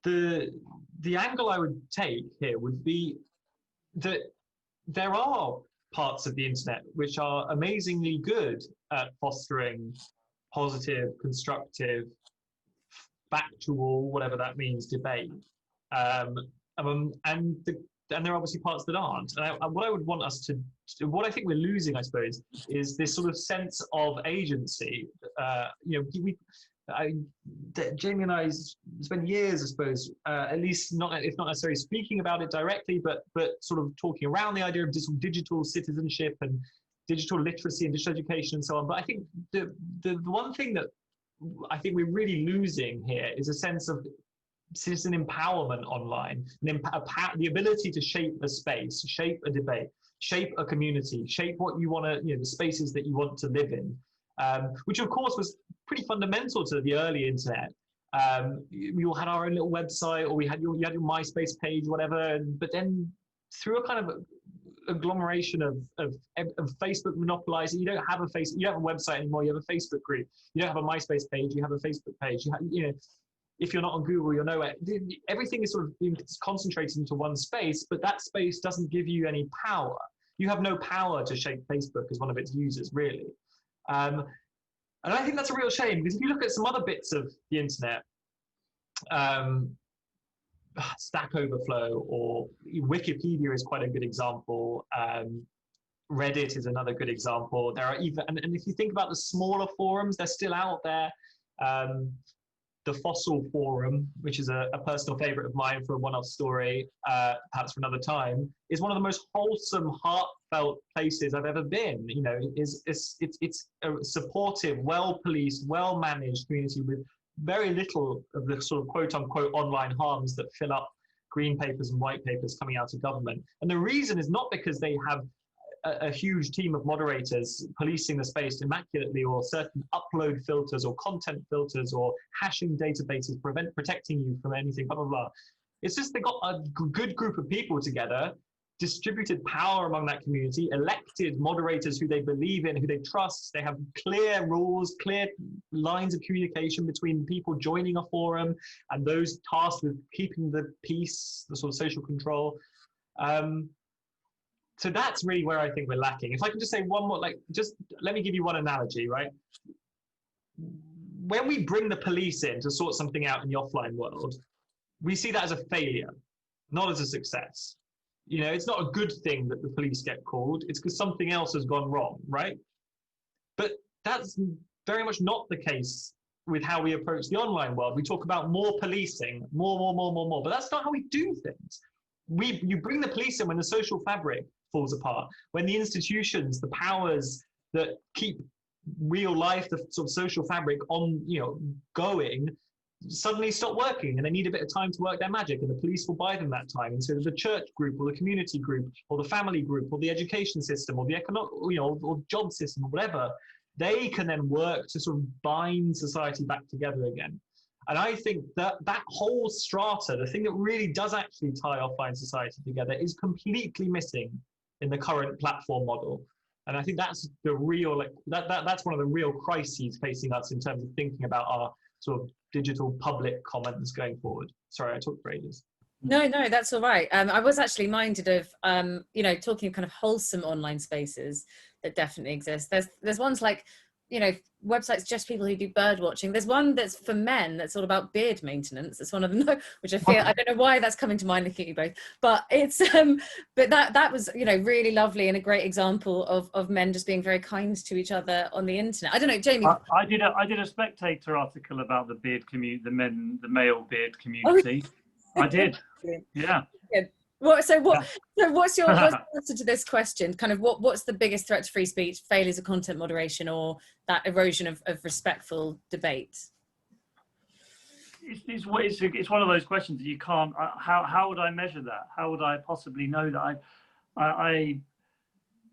S3: the angle I would take here would be that there are parts of the internet which are amazingly good at fostering positive, constructive, factual, whatever that means, debate. And there are obviously parts that aren't. And what I would want us to, what I think we're losing, I suppose, is this sort of sense of agency. You know, Jamie and I spent years, I suppose, at least if not necessarily speaking about it directly, but sort of talking around the idea of digital citizenship and digital literacy and digital education and so on. But I think the one thing that I think we're really losing here is a sense of citizen empowerment online, the ability to shape a space, shape a debate, shape a community, shape what you want to, you know, the spaces that you want to live in. Which of course was pretty fundamental to the early internet. We all had our own little website, or you had your MySpace page, whatever. But then through a kind of agglomeration of Facebook monopolizing. You don't have a website anymore. You have a Facebook group. You don't have a MySpace page. You have a Facebook page. If you're not on Google, you're nowhere. Everything is sort of being concentrated into one space, but that space doesn't give you any power. You have no power to shape Facebook as one of its users, really. And I think that's a real shame, because if you look at some other bits of the internet, Stack Overflow or Wikipedia is quite a good example. Reddit is another good example. There are even, and if you think about the smaller forums, they're still out there. The Fossil Forum, which is a personal favorite of mine for a one-off story, perhaps for another time, is one of the most wholesome, heartfelt places I've ever been. It's a supportive, well-policed, well-managed community with very little of the sort of quote-unquote online harms that fill up green papers and white papers coming out of government. And the reason is not because they have a huge team of moderators policing the space immaculately, or certain upload filters or content filters or hashing databases protecting you from anything, blah, blah, blah. It's just they got a good group of people together, distributed power among that community, elected moderators who they believe in, who they trust. They have clear rules, clear lines of communication between people joining a forum and those tasked with keeping the peace, the sort of social control. So that's really where I think we're lacking. If I can just say one more, just let me give you one analogy, right? When we bring the police in to sort something out in the offline world, we see that as a failure, not as a success. It's not a good thing that the police get called. It's because something else has gone wrong, right? But that's very much not the case with how we approach the online world. We talk about more policing, more, but that's not how we do things. You bring the police in when the social fabric falls apart, when the institutions, the powers that keep real life, the sort of social fabric on, going, suddenly stop working, and they need a bit of time to work their magic, and the police will buy them that time. And so the church group or the community group or the family group or the education system or the economic, or job system or whatever, they can then work to sort of bind society back together again. And I think that whole strata, the thing that really does actually tie offline society together, is completely missing in the current platform model. And I think that's the real, that's one of the real crises facing us in terms of thinking about our sort of digital public commons going forward. Sorry, I talked for ages.
S1: No, that's all right. I was actually minded of, talking kind of wholesome online spaces that definitely exist. There's ones like, websites just people who do bird watching. There's one that's for men that's all about beard maintenance. It's one of them, which I don't know why that's coming to mind looking at you both, but it's but that was really lovely and a great example of men just being very kind to each other on the internet. I don't know, Jamie.
S2: I did a Spectator article about the beard community, the male beard community. I did. Yeah.
S1: Good. What's your answer to this question? Kind of what's the biggest threat to free speech? Failures of content moderation or that erosion of respectful debate?
S2: It's one of those questions that you can't. How would I measure that? How would I possibly know that? I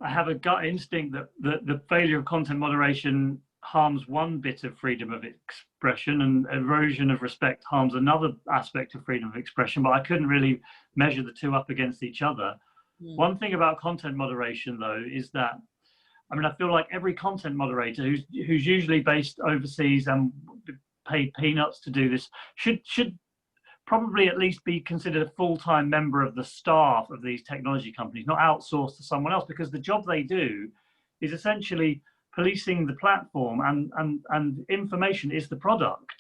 S2: have a gut instinct that the failure of content moderation harms one bit of freedom of expression, and erosion of respect harms another aspect of freedom of expression, but I couldn't really measure the two up against each other. One thing about content moderation, though, is that, I feel like every content moderator who's usually based overseas and paid peanuts to do this should probably at least be considered a full-time member of the staff of these technology companies, not outsourced to someone else, because the job they do is essentially policing the platform, and information is the product.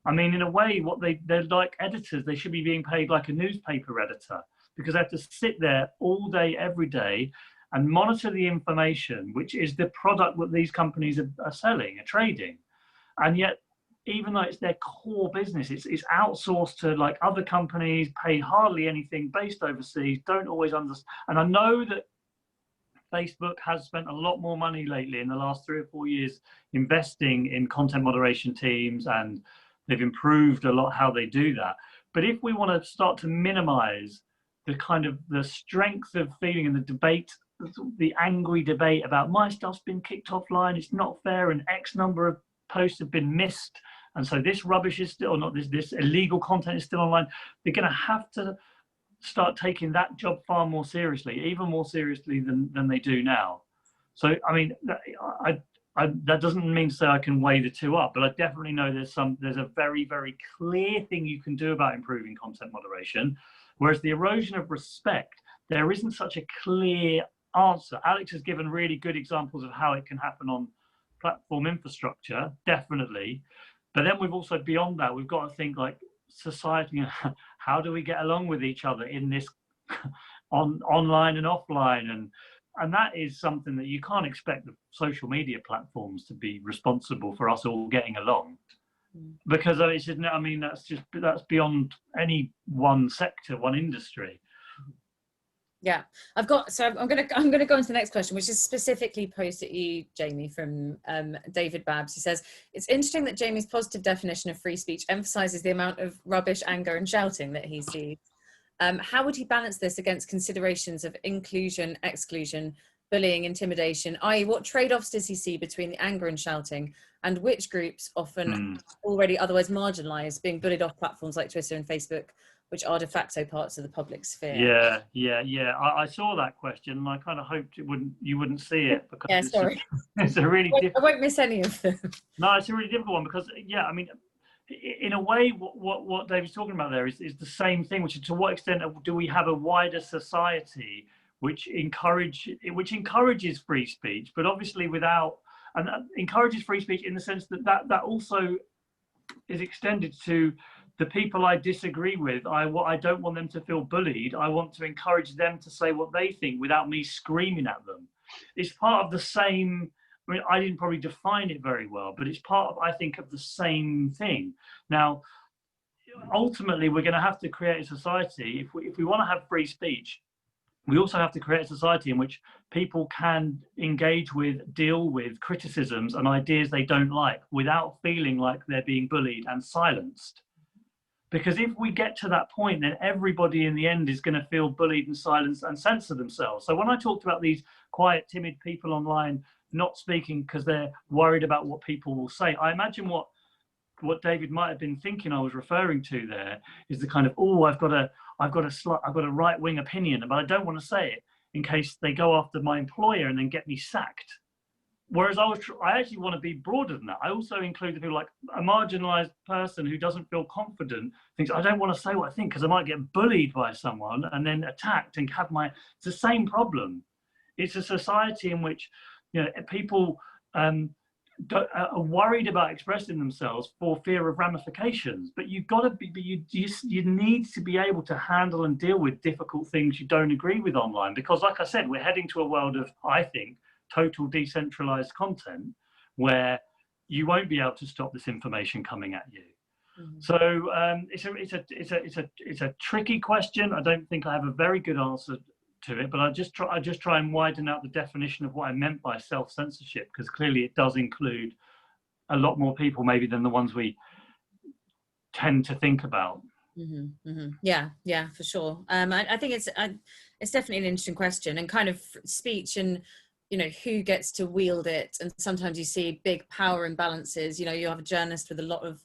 S2: In a way, they're like editors. They should be being paid like a newspaper editor, because they have to sit there all day, every day, and monitor the information, which is the product that these companies are selling, are trading. And yet, even though it's their core business, it's outsourced to like other companies, paid hardly anything, based overseas, don't always understand. And I know that Facebook has spent a lot more money lately in the last 3 or 4 years investing in content moderation teams, and they've improved a lot how they do that. But if we want to start to minimize the strength of feeling in the debate, the angry debate about my stuff's been kicked offline, it's not fair, and X number of posts have been missed, and so this rubbish is still, not this illegal content is still online, they're going to have to start taking that job far more seriously, even more seriously than they do now. So, I mean, that doesn't mean to say I can weigh the two up, but I definitely know there's a very, very clear thing you can do about improving content moderation, whereas the erosion of respect, there isn't such a clear answer. Alex has given really good examples of how it can happen on platform infrastructure, definitely. But then we've also, beyond that, we've got to think like society, you know, how do we get along with each other in this online and offline? And that is something that you can't expect the social media platforms to be responsible for us all getting along. Because it's just, I mean, that's beyond any one sector, one industry.
S1: Yeah, I'm gonna go on to the next question, which is specifically posed at you, Jamie, from David Babs. He says, it's interesting that Jamie's positive definition of free speech emphasizes the amount of rubbish, anger and shouting that he sees. How would he balance this against considerations of inclusion, exclusion, bullying, intimidation, i.e. what trade-offs does he see between the anger and shouting, and which groups, often already otherwise marginalized, being bullied off platforms like Twitter and Facebook, which are de facto parts of the public sphere?
S2: Yeah. I saw that question, and I kind of hoped you wouldn't see it, because
S1: yeah, sorry.
S2: It's a really difficult.
S1: I won't miss any of them.
S2: No, it's a really difficult one, because yeah, I mean, in a way, what David's talking about there is the same thing, which is, to what extent do we have a wider society which encourages free speech, but obviously encourages free speech in the sense that also is extended to the people I disagree with. I don't want them to feel bullied. I want to encourage them to say what they think without me screaming at them. It's part of the same. I mean, I didn't probably define it very well, but it's part of, I think, of the same thing. Now, ultimately, we're going to have to create a society. If we want to have free speech, we also have to create a society in which people can engage with, deal with criticisms and ideas they don't like without feeling like they're being bullied and silenced. Because if we get to that point, then everybody in the end is going to feel bullied and silenced and censor themselves. So when I talked about these quiet, timid people online not speaking because they're worried about what people will say, I imagine what David might have been thinking I was referring to there is the kind of, oh, I've got a right-wing opinion, but I don't want to say it in case they go after my employer and then get me sacked. Whereas I actually want to be broader than that. I also include the people like a marginalized person who doesn't feel confident, thinks, I don't want to say what I think because I might get bullied by someone and then attacked and have it's the same problem. It's a society in which, you know, people are worried about expressing themselves for fear of ramifications. But you've got to you need to be able to handle and deal with difficult things you don't agree with online. Because like I said, we're heading to a world of, I think, total decentralized content where you won't be able to stop this information coming at you. So it's a tricky question. I don't think I have a very good answer to it, but I just try and widen out the definition of what I meant by self-censorship, because clearly it does include a lot more people maybe than the ones we tend to think about.
S1: Yeah, for sure. I think it's definitely an interesting question, and kind of speech and, you know, who gets to wield it. And sometimes you see big power imbalances. You know, you have a journalist with a lot of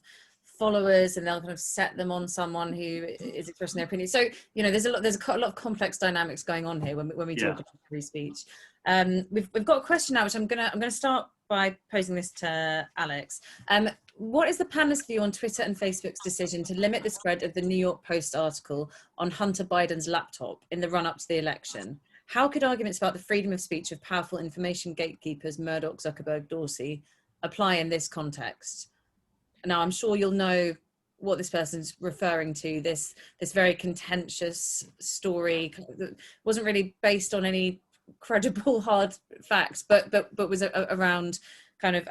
S1: followers and they'll kind of set them on someone who is expressing their opinion. So, you know, there's a lot of complex dynamics going on here when we talk about free speech. We've got a question now, which I'm gonna start by posing this to Alex. What is the panelist view on Twitter and Facebook's decision to limit the spread of the New York Post article on Hunter Biden's laptop in the run-up to the election? How could arguments about the freedom of speech of powerful information gatekeepers, Murdoch, Zuckerberg, Dorsey, apply in this context? Now, I'm sure you'll know what this person's referring to, this very contentious story that wasn't really based on any credible hard facts, but was around kind of,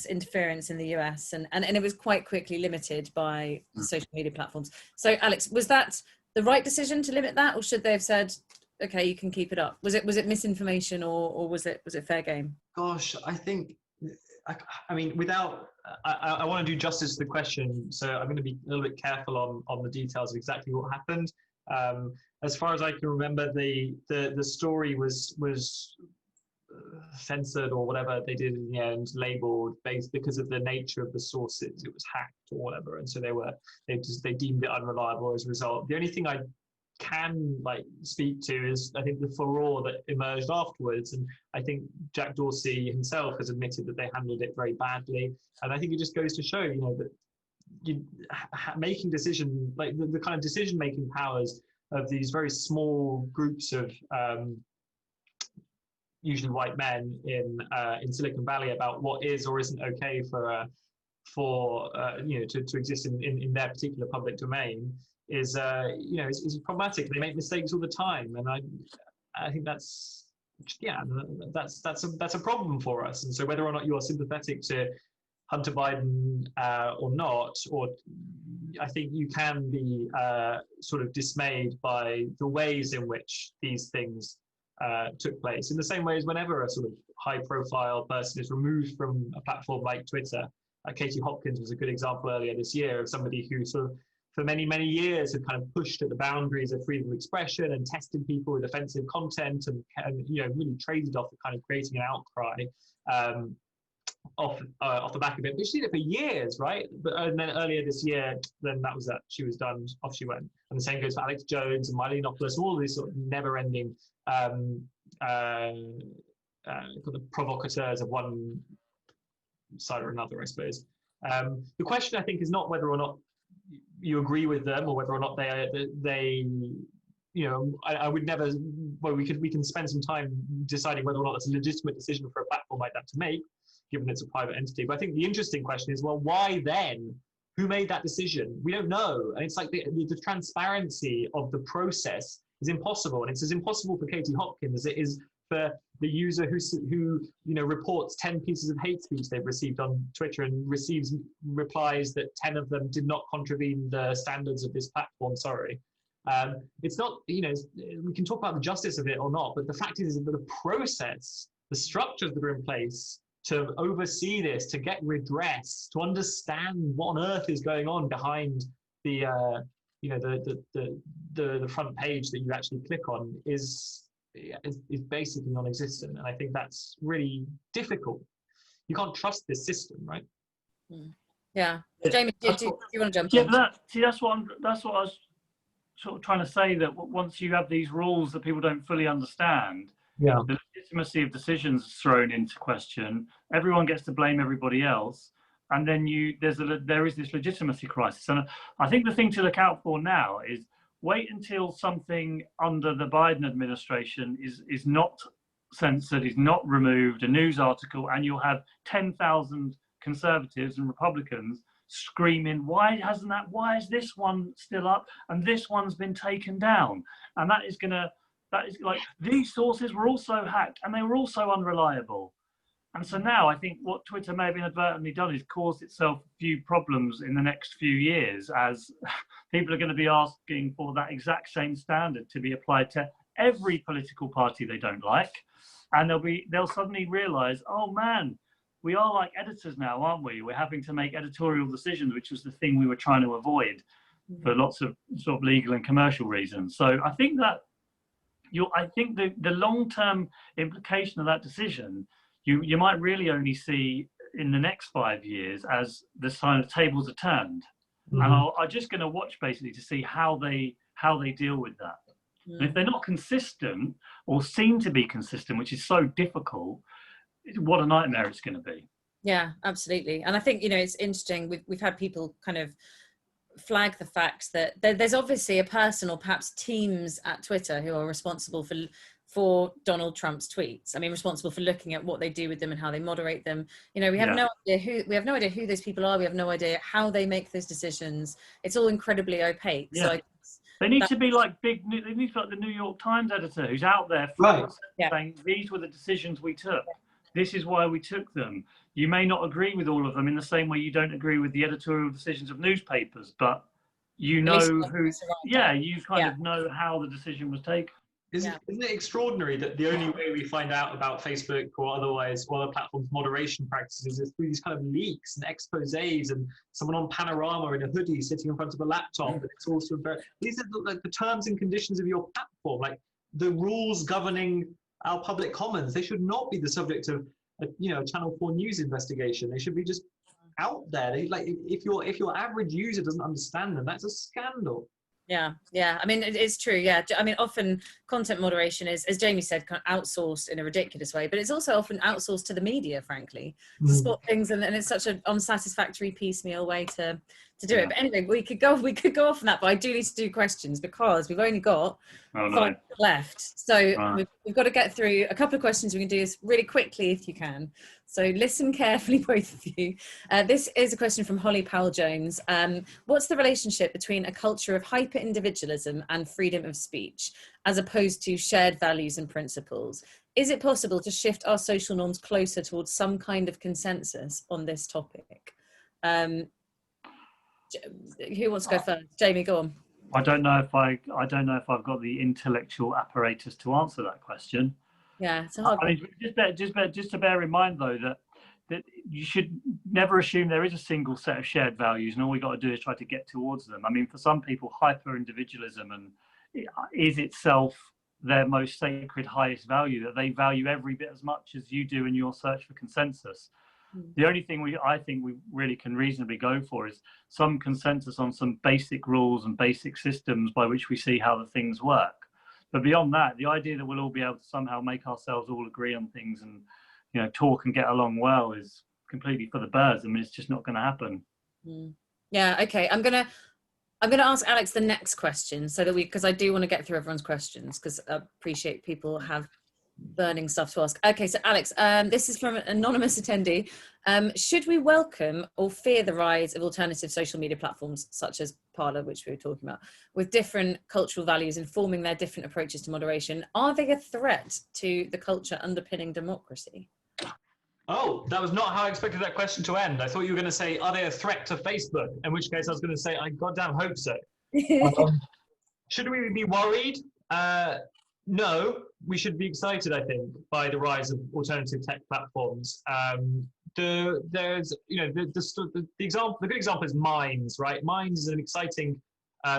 S1: interference in the US. And it was quite quickly limited by the social media platforms. So, Alex, was that the right decision to limit that, or should they have said, okay, you can keep it up? Was it misinformation, or was it fair game?
S3: Gosh, I think, I mean, I want to do justice to the question, so I'm going to be a little bit careful on the details of exactly what happened. As far as I can remember, the story was censored or whatever they did in the end, labeled based because of the nature of the sources. It was hacked or whatever, and so they deemed it unreliable as a result. The only thing I can like speak to is, I think, the furore that emerged afterwards. And I think Jack Dorsey himself has admitted that they handled it very badly. And I think it just goes to show, you know, that making decision, like the kind of decision making powers of these very small groups of usually white men in Silicon Valley about what is or isn't okay for you know, to exist in their particular public domain is you know, is problematic. They make mistakes all the time, and I think that's a problem for us. And so whether or not you are sympathetic to Hunter Biden or not, or I think you can be sort of dismayed by the ways in which these things took place, in the same way as whenever a sort of high-profile person is removed from a platform like Twitter. Katie Hopkins was a good example earlier this year of somebody who sort of, for many, many years, had kind of pushed at the boundaries of freedom of expression and tested people with offensive content, and you know, really traded off the kind of creating an outcry off the back of it. But she did it for years, right? But and then earlier this year, then that was that. She was done. Off she went. And the same goes for Alex Jones and Miley Yiannopoulos, all of these sort of never-ending kind of provocateurs of one side or another, I suppose. The question, I think, is not whether or not you agree with them, or whether or not they you know, I would never, well, we can spend some time deciding whether or not it's a legitimate decision for a platform like that to make, given it's a private entity. But I think the interesting question is, well, why then? Who made that decision? We don't know. And it's like the transparency of the process is impossible. And it's as impossible for Katie Hopkins as it is for the user who you know, reports 10 pieces of hate speech they've received on Twitter and receives replies that 10 of them did not contravene the standards of this platform. Sorry. It's not, you know, we can talk about the justice of it or not, but the fact is that the process, the structures that are in place to oversee this, to get redress, to understand what on earth is going on behind the you know, the front page that you actually click on is basically non-existent. And I think that's really difficult. You can't trust this system, right?
S1: Yeah. Jamie, do you want to jump
S2: in? That's what I was sort of trying to say, that once you have these rules that people don't fully understand,
S3: yeah,
S2: the legitimacy of decisions is thrown into question. Everyone gets to blame everybody else, and then there is this legitimacy crisis. And I think the thing to look out for now is wait until something under the Biden administration is not censored, is not removed, a news article, and you'll have 10,000 conservatives and Republicans screaming, why is this one still up and this one's been taken down? And that is like, these sources were also hacked and they were also unreliable. And so now I think what Twitter may have inadvertently done is caused itself a few problems in the next few years, as people are going to be asking for that exact same standard to be applied to every political party they don't like. And they'll suddenly realize, oh man, we are like editors now, aren't we? We're having to make editorial decisions, which was the thing we were trying to avoid for lots of sort of legal and commercial reasons. So I think that the long-term implication of that decision, you might really only see in the next 5 years as the sign of tables are turned. Mm-hmm. And I'm just going to watch basically to see how they deal with that. Mm. And if they're not consistent or seem to be consistent, which is so difficult, what a nightmare it's going to be.
S1: Yeah, absolutely. And I think, you know, it's interesting. We've had people kind of flag the fact that there's obviously a person or perhaps teams at Twitter who are responsible for Donald Trump's tweets. I mean, responsible for looking at what they do with them and how they moderate them. You know, we have no idea who those people are. We have no idea how they make those decisions. It's all incredibly opaque. Yeah. So
S2: they need to be like they need to be like the New York Times editor who's out there saying these were the decisions we took. Yeah. This is why we took them. You may not agree with all of them in the same way you don't agree with the editorial decisions of newspapers, but you know who, you kind of know how the decision was taken.
S3: Isn't it extraordinary that the only way we find out about Facebook or otherwise or other platforms' moderation practices is through these kind of leaks and exposés and someone on Panorama in a hoodie sitting in front of a laptop? And it's also these are like the terms and conditions of your platform, like the rules governing our public commons. They should not be the subject of a Channel 4 news investigation. They should be just out there. If your average user doesn't understand them, that's a scandal.
S1: Yeah, yeah. I mean, it's true. Yeah. I mean, often content moderation is, as Jamie said, kind of outsourced in a ridiculous way, but it's also often outsourced to the media, frankly, to spot things, and it's such an unsatisfactory piecemeal way to do it. But anyway, we could go off on that, but I do need to do questions because we've only got 5 left. So we've got to get through a couple of questions. We can do this really quickly if you can. So listen carefully, both of you. This is a question from Holly Powell-Jones. What's the relationship between a culture of hyper-individualism and freedom of speech, as opposed to shared values and principles? Is it possible to shift our social norms closer towards some kind of consensus on this topic? Who wants to go first? Jamie, go on.
S2: I don't know if I've got the intellectual apparatus to answer that question.
S1: Yeah, it's a hard one.
S2: I mean, just to bear in mind though that you should never assume there is a single set of shared values, and all we got to do is try to get towards them. I mean, for some people, hyper-individualism is itself their most sacred, highest value, that they value every bit as much as you do in your search for consensus. The only thing I think we really can reasonably go for is some consensus on some basic rules and basic systems by which we see how the things work. But beyond that, the idea that we'll all be able to somehow make ourselves all agree on things and, you know, talk and get along well is completely for the birds. I mean, it's just not going to happen.
S1: Yeah. Okay. I'm gonna ask Alex the next question so that because I do want to get through everyone's questions, because I appreciate people have burning stuff to ask. Okay, so Alex, this is from an anonymous attendee. Should we welcome or fear the rise of alternative social media platforms such as Parler, which we were talking about, with different cultural values informing their different approaches to moderation? Are they a threat to the culture underpinning democracy?
S3: Oh, that was not how I expected that question to end. I thought you were going to say, are they a threat to Facebook? In which case I was going to say, I goddamn hope so. Should we be worried? No, we should be excited, I think, by the rise of alternative tech platforms. There's, you know, the good example is Minds, right? Minds is an exciting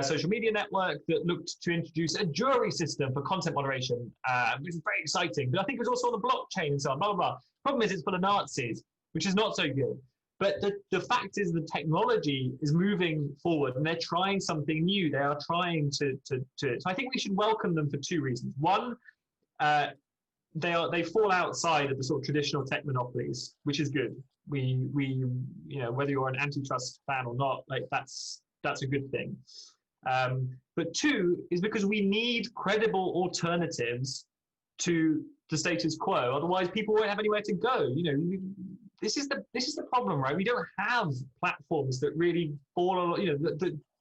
S3: social media network that looked to introduce a jury system for content moderation, which is very exciting. But I think it was also on the blockchain and so on, blah, blah, blah. Problem is, it's full of Nazis, which is not so good. But the fact is the technology is moving forward and they're trying something new. They are trying to so I think we should welcome them for 2 reasons. One, they fall outside of the sort of traditional tech monopolies, which is good. We you know, whether you're an antitrust fan or not, like that's a good thing. But 2 is because we need credible alternatives to the status quo. Otherwise, people won't have anywhere to go. You know, this is the problem, right? We don't have platforms that really fall, you know,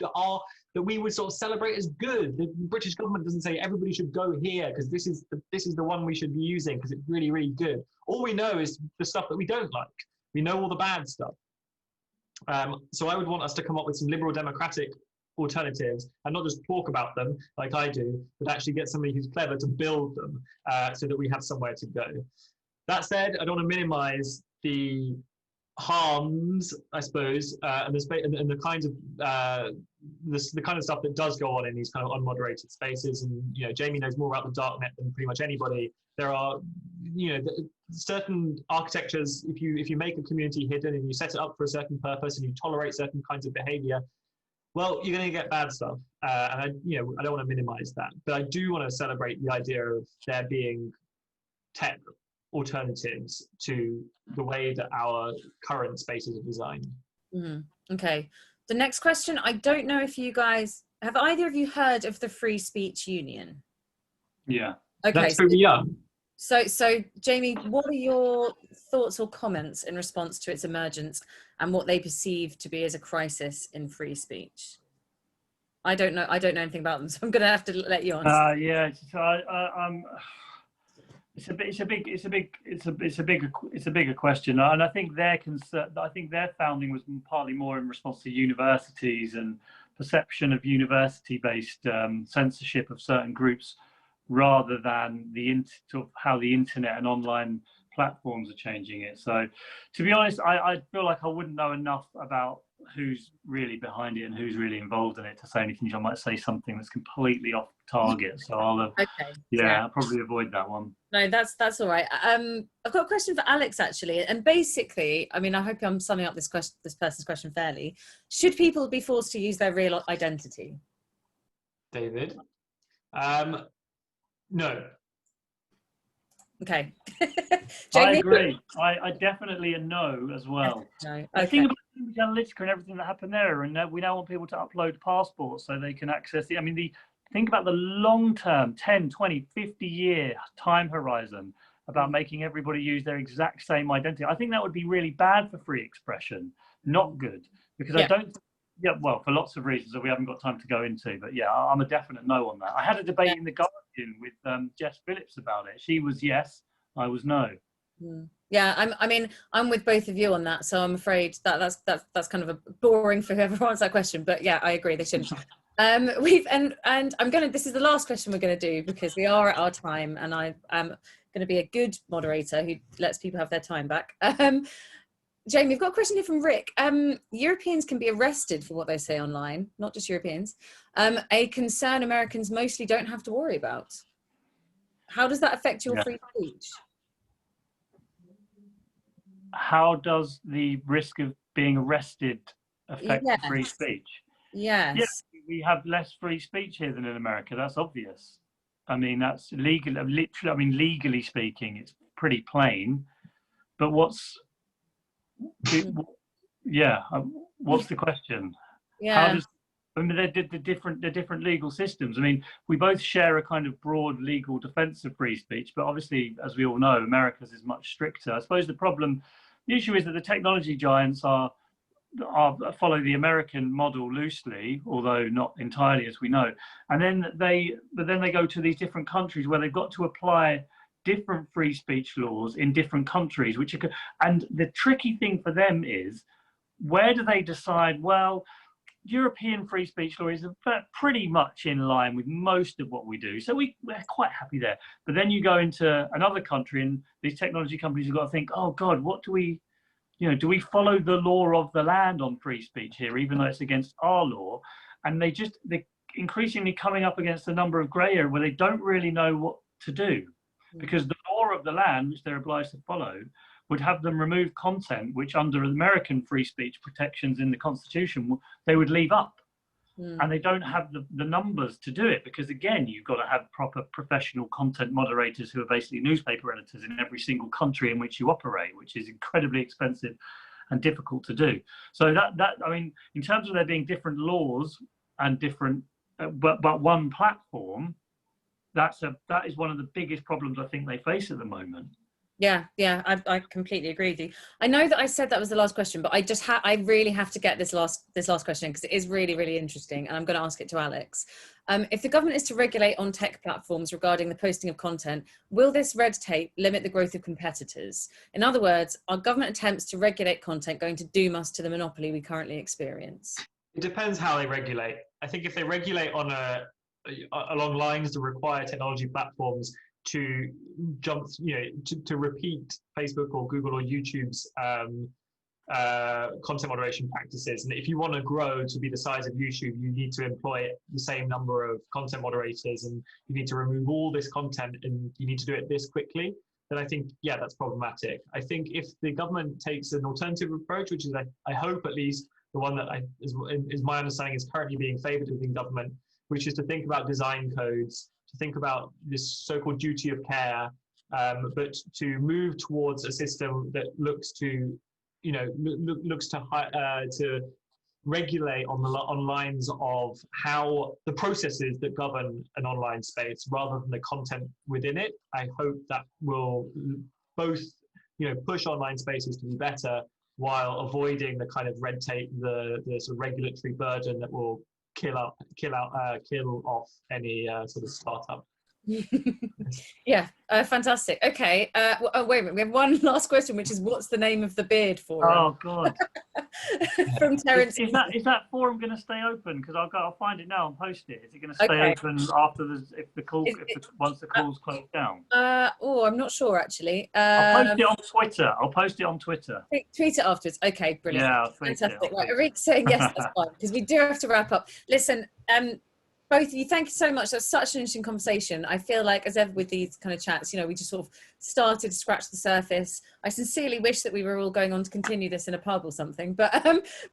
S3: that we would sort of celebrate as good. The British government doesn't say everybody should go here because this is the one we should be using because it's really, really good. All we know is the stuff that we don't like. We know all the bad stuff. So I would want us to come up with some liberal democratic alternatives and not just talk about them like I do, but actually get somebody who's clever to build them so that we have somewhere to go. That said, I don't want to minimize the harms, I suppose, and the kinds of the kind of stuff that does go on in these kind of unmoderated spaces. And you know, Jamie knows more about the darknet than pretty much anybody. There are, you know, certain architectures. If you make a community hidden and you set it up for a certain purpose and you tolerate certain kinds of behavior, well, you're going to get bad stuff. And I don't want to minimize that, but I do want to celebrate the idea of there being tech alternatives to the way that our current spaces are designed.
S1: Okay. The next question, I don't know if you guys, have either of you heard of the Free Speech Union?
S2: Yeah.
S1: Okay.
S3: That's pretty young.
S1: So Jamie, what are your thoughts or comments in response to its emergence and what they perceive to be as a crisis in free speech? I don't know anything about them, so I'm going to have to let you answer.
S2: Yeah, so it's a bigger question, and I think their founding was partly more in response to universities and perception of university-based censorship of certain groups, rather than how the internet and online platforms are changing it. So, to be honest, I feel like I wouldn't know enough about who's really behind it and who's really involved in it to say anything. I might say something that's completely off target. So I'll I'll probably avoid that one.
S1: No, that's all right. I've got a question for Alex actually, and basically, I mean, I hope I'm summing up this person's question fairly. Should people be forced to use their real identity?
S3: David. No.
S1: Okay.
S2: I
S1: Jamie?
S2: agree. I definitely a no as well.
S1: No.
S2: I
S1: Okay.
S2: think about Cambridge Analytica and everything that happened there, and we now want people to upload passports so they can access the. I mean, think about the long-term, 10, 20, 50-year time horizon about making everybody use their exact same identity. I think that would be really bad for free expression, not good, because I don't. Yeah, well, for lots of reasons that we haven't got time to go into, but yeah, I'm a definite no on that. I had a debate in the Guardian with Jess Phillips about it. She was yes, I was no.
S1: Yeah, I mean, I'm with both of you on that, so I'm afraid that's kind of a boring for whoever answers that question. But yeah, I agree, they shouldn't. And I'm gonna. This is the last question we're gonna do because we are at our time, and I am gonna be a good moderator who lets people have their time back. Jamie, we've got a question here from Rick. Europeans can be arrested for what they say online, not just Europeans. A concern Americans mostly don't have to worry about. How does that affect your free speech?
S2: How does the risk of being arrested affect the free speech?
S1: Yes.
S2: Yeah, we have less free speech here than in America. That's obvious. I mean, that's legal. Literally, I mean, legally speaking, it's pretty plain. But what's the question?
S1: Yeah.
S2: How does, I mean, they're different legal systems. I mean, we both share a kind of broad legal defense of free speech, but obviously, as we all know, America's is much stricter. I suppose the issue is that the technology giants follow the American model loosely, although not entirely, as we know. And then they go to these different countries where they've got to apply different free speech laws in different countries, and the tricky thing for them is, where do they decide, well, European free speech law is pretty much in line with most of what we do, so we're quite happy there. But then you go into another country and these technology companies have got to think, oh God, what do we follow the law of the land on free speech here, even though it's against our law? And they're increasingly coming up against a number of grey areas where they don't really know what to do, because the law of the land, which they're obliged to follow, would have them remove content which, under American free speech protections in the Constitution, they would leave up. And they don't have the numbers to do it, because again, you've got to have proper professional content moderators who are basically newspaper editors in every single country in which you operate, which is incredibly expensive and difficult to do. So I mean, in terms of there being different laws and different, but one platform, that is one of the biggest problems I think they face at the moment.
S1: Yeah, I completely agree with you. I know that I said that was the last question, but I really have to get this last question because it is really, really interesting, and I'm going to ask it to Alex. If the government is to regulate on tech platforms regarding the posting of content, will this red tape limit the growth of competitors? In other words, are government attempts to regulate content going to doom us to the monopoly we currently experience?
S3: It depends how they regulate. I think if they regulate on along lines that require technology platforms to jump, to repeat Facebook or Google or YouTube's content moderation practices. And if you want to grow to be the size of YouTube, you need to employ the same number of content moderators, and you need to remove all this content, and you need to do it this quickly. Then I think, yeah, that's problematic. I think if the government takes an alternative approach, which is, I hope at least, the one that is my understanding is currently being favoured within government, which is to think about design codes, to think about this so-called duty of care, but to move towards a system that looks to, to regulate on lines of how the processes that govern an online space rather than the content within it. I hope that will both, push online spaces to be better while avoiding the kind of red tape, the sort of regulatory burden that will kill off any sort of startup.
S1: Yeah, fantastic. Okay, wait a minute, we have one last question, which is, what's the name of the beard forum?
S2: Oh God.
S1: From Terence.
S2: Is that forum going to stay open? Because I'll find it now and post it. Is it going to stay open after once the call's closed down?
S1: I'm not sure actually.
S2: I'll post it on Twitter.
S1: Tweet it afterwards. Okay, brilliant.
S2: Yeah, I'll tweet
S1: fantastic.
S2: it.
S1: Right, Eric's saying yes, that's fine, because we do have to wrap up. Listen, Both of you, thank you so much. That's such an interesting conversation. I feel like, as ever with these kind of chats, you know, we just sort of started to scratch the surface. I sincerely wish that we were all going on to continue this in a pub or something, but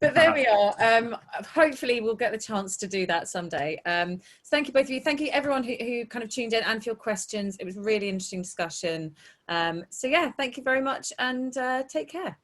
S1: there we are. Hopefully we'll get the chance to do that someday. So thank you both of you. Thank you everyone who kind of tuned in and for your questions. It was a really interesting discussion. So yeah, thank you very much, and take care.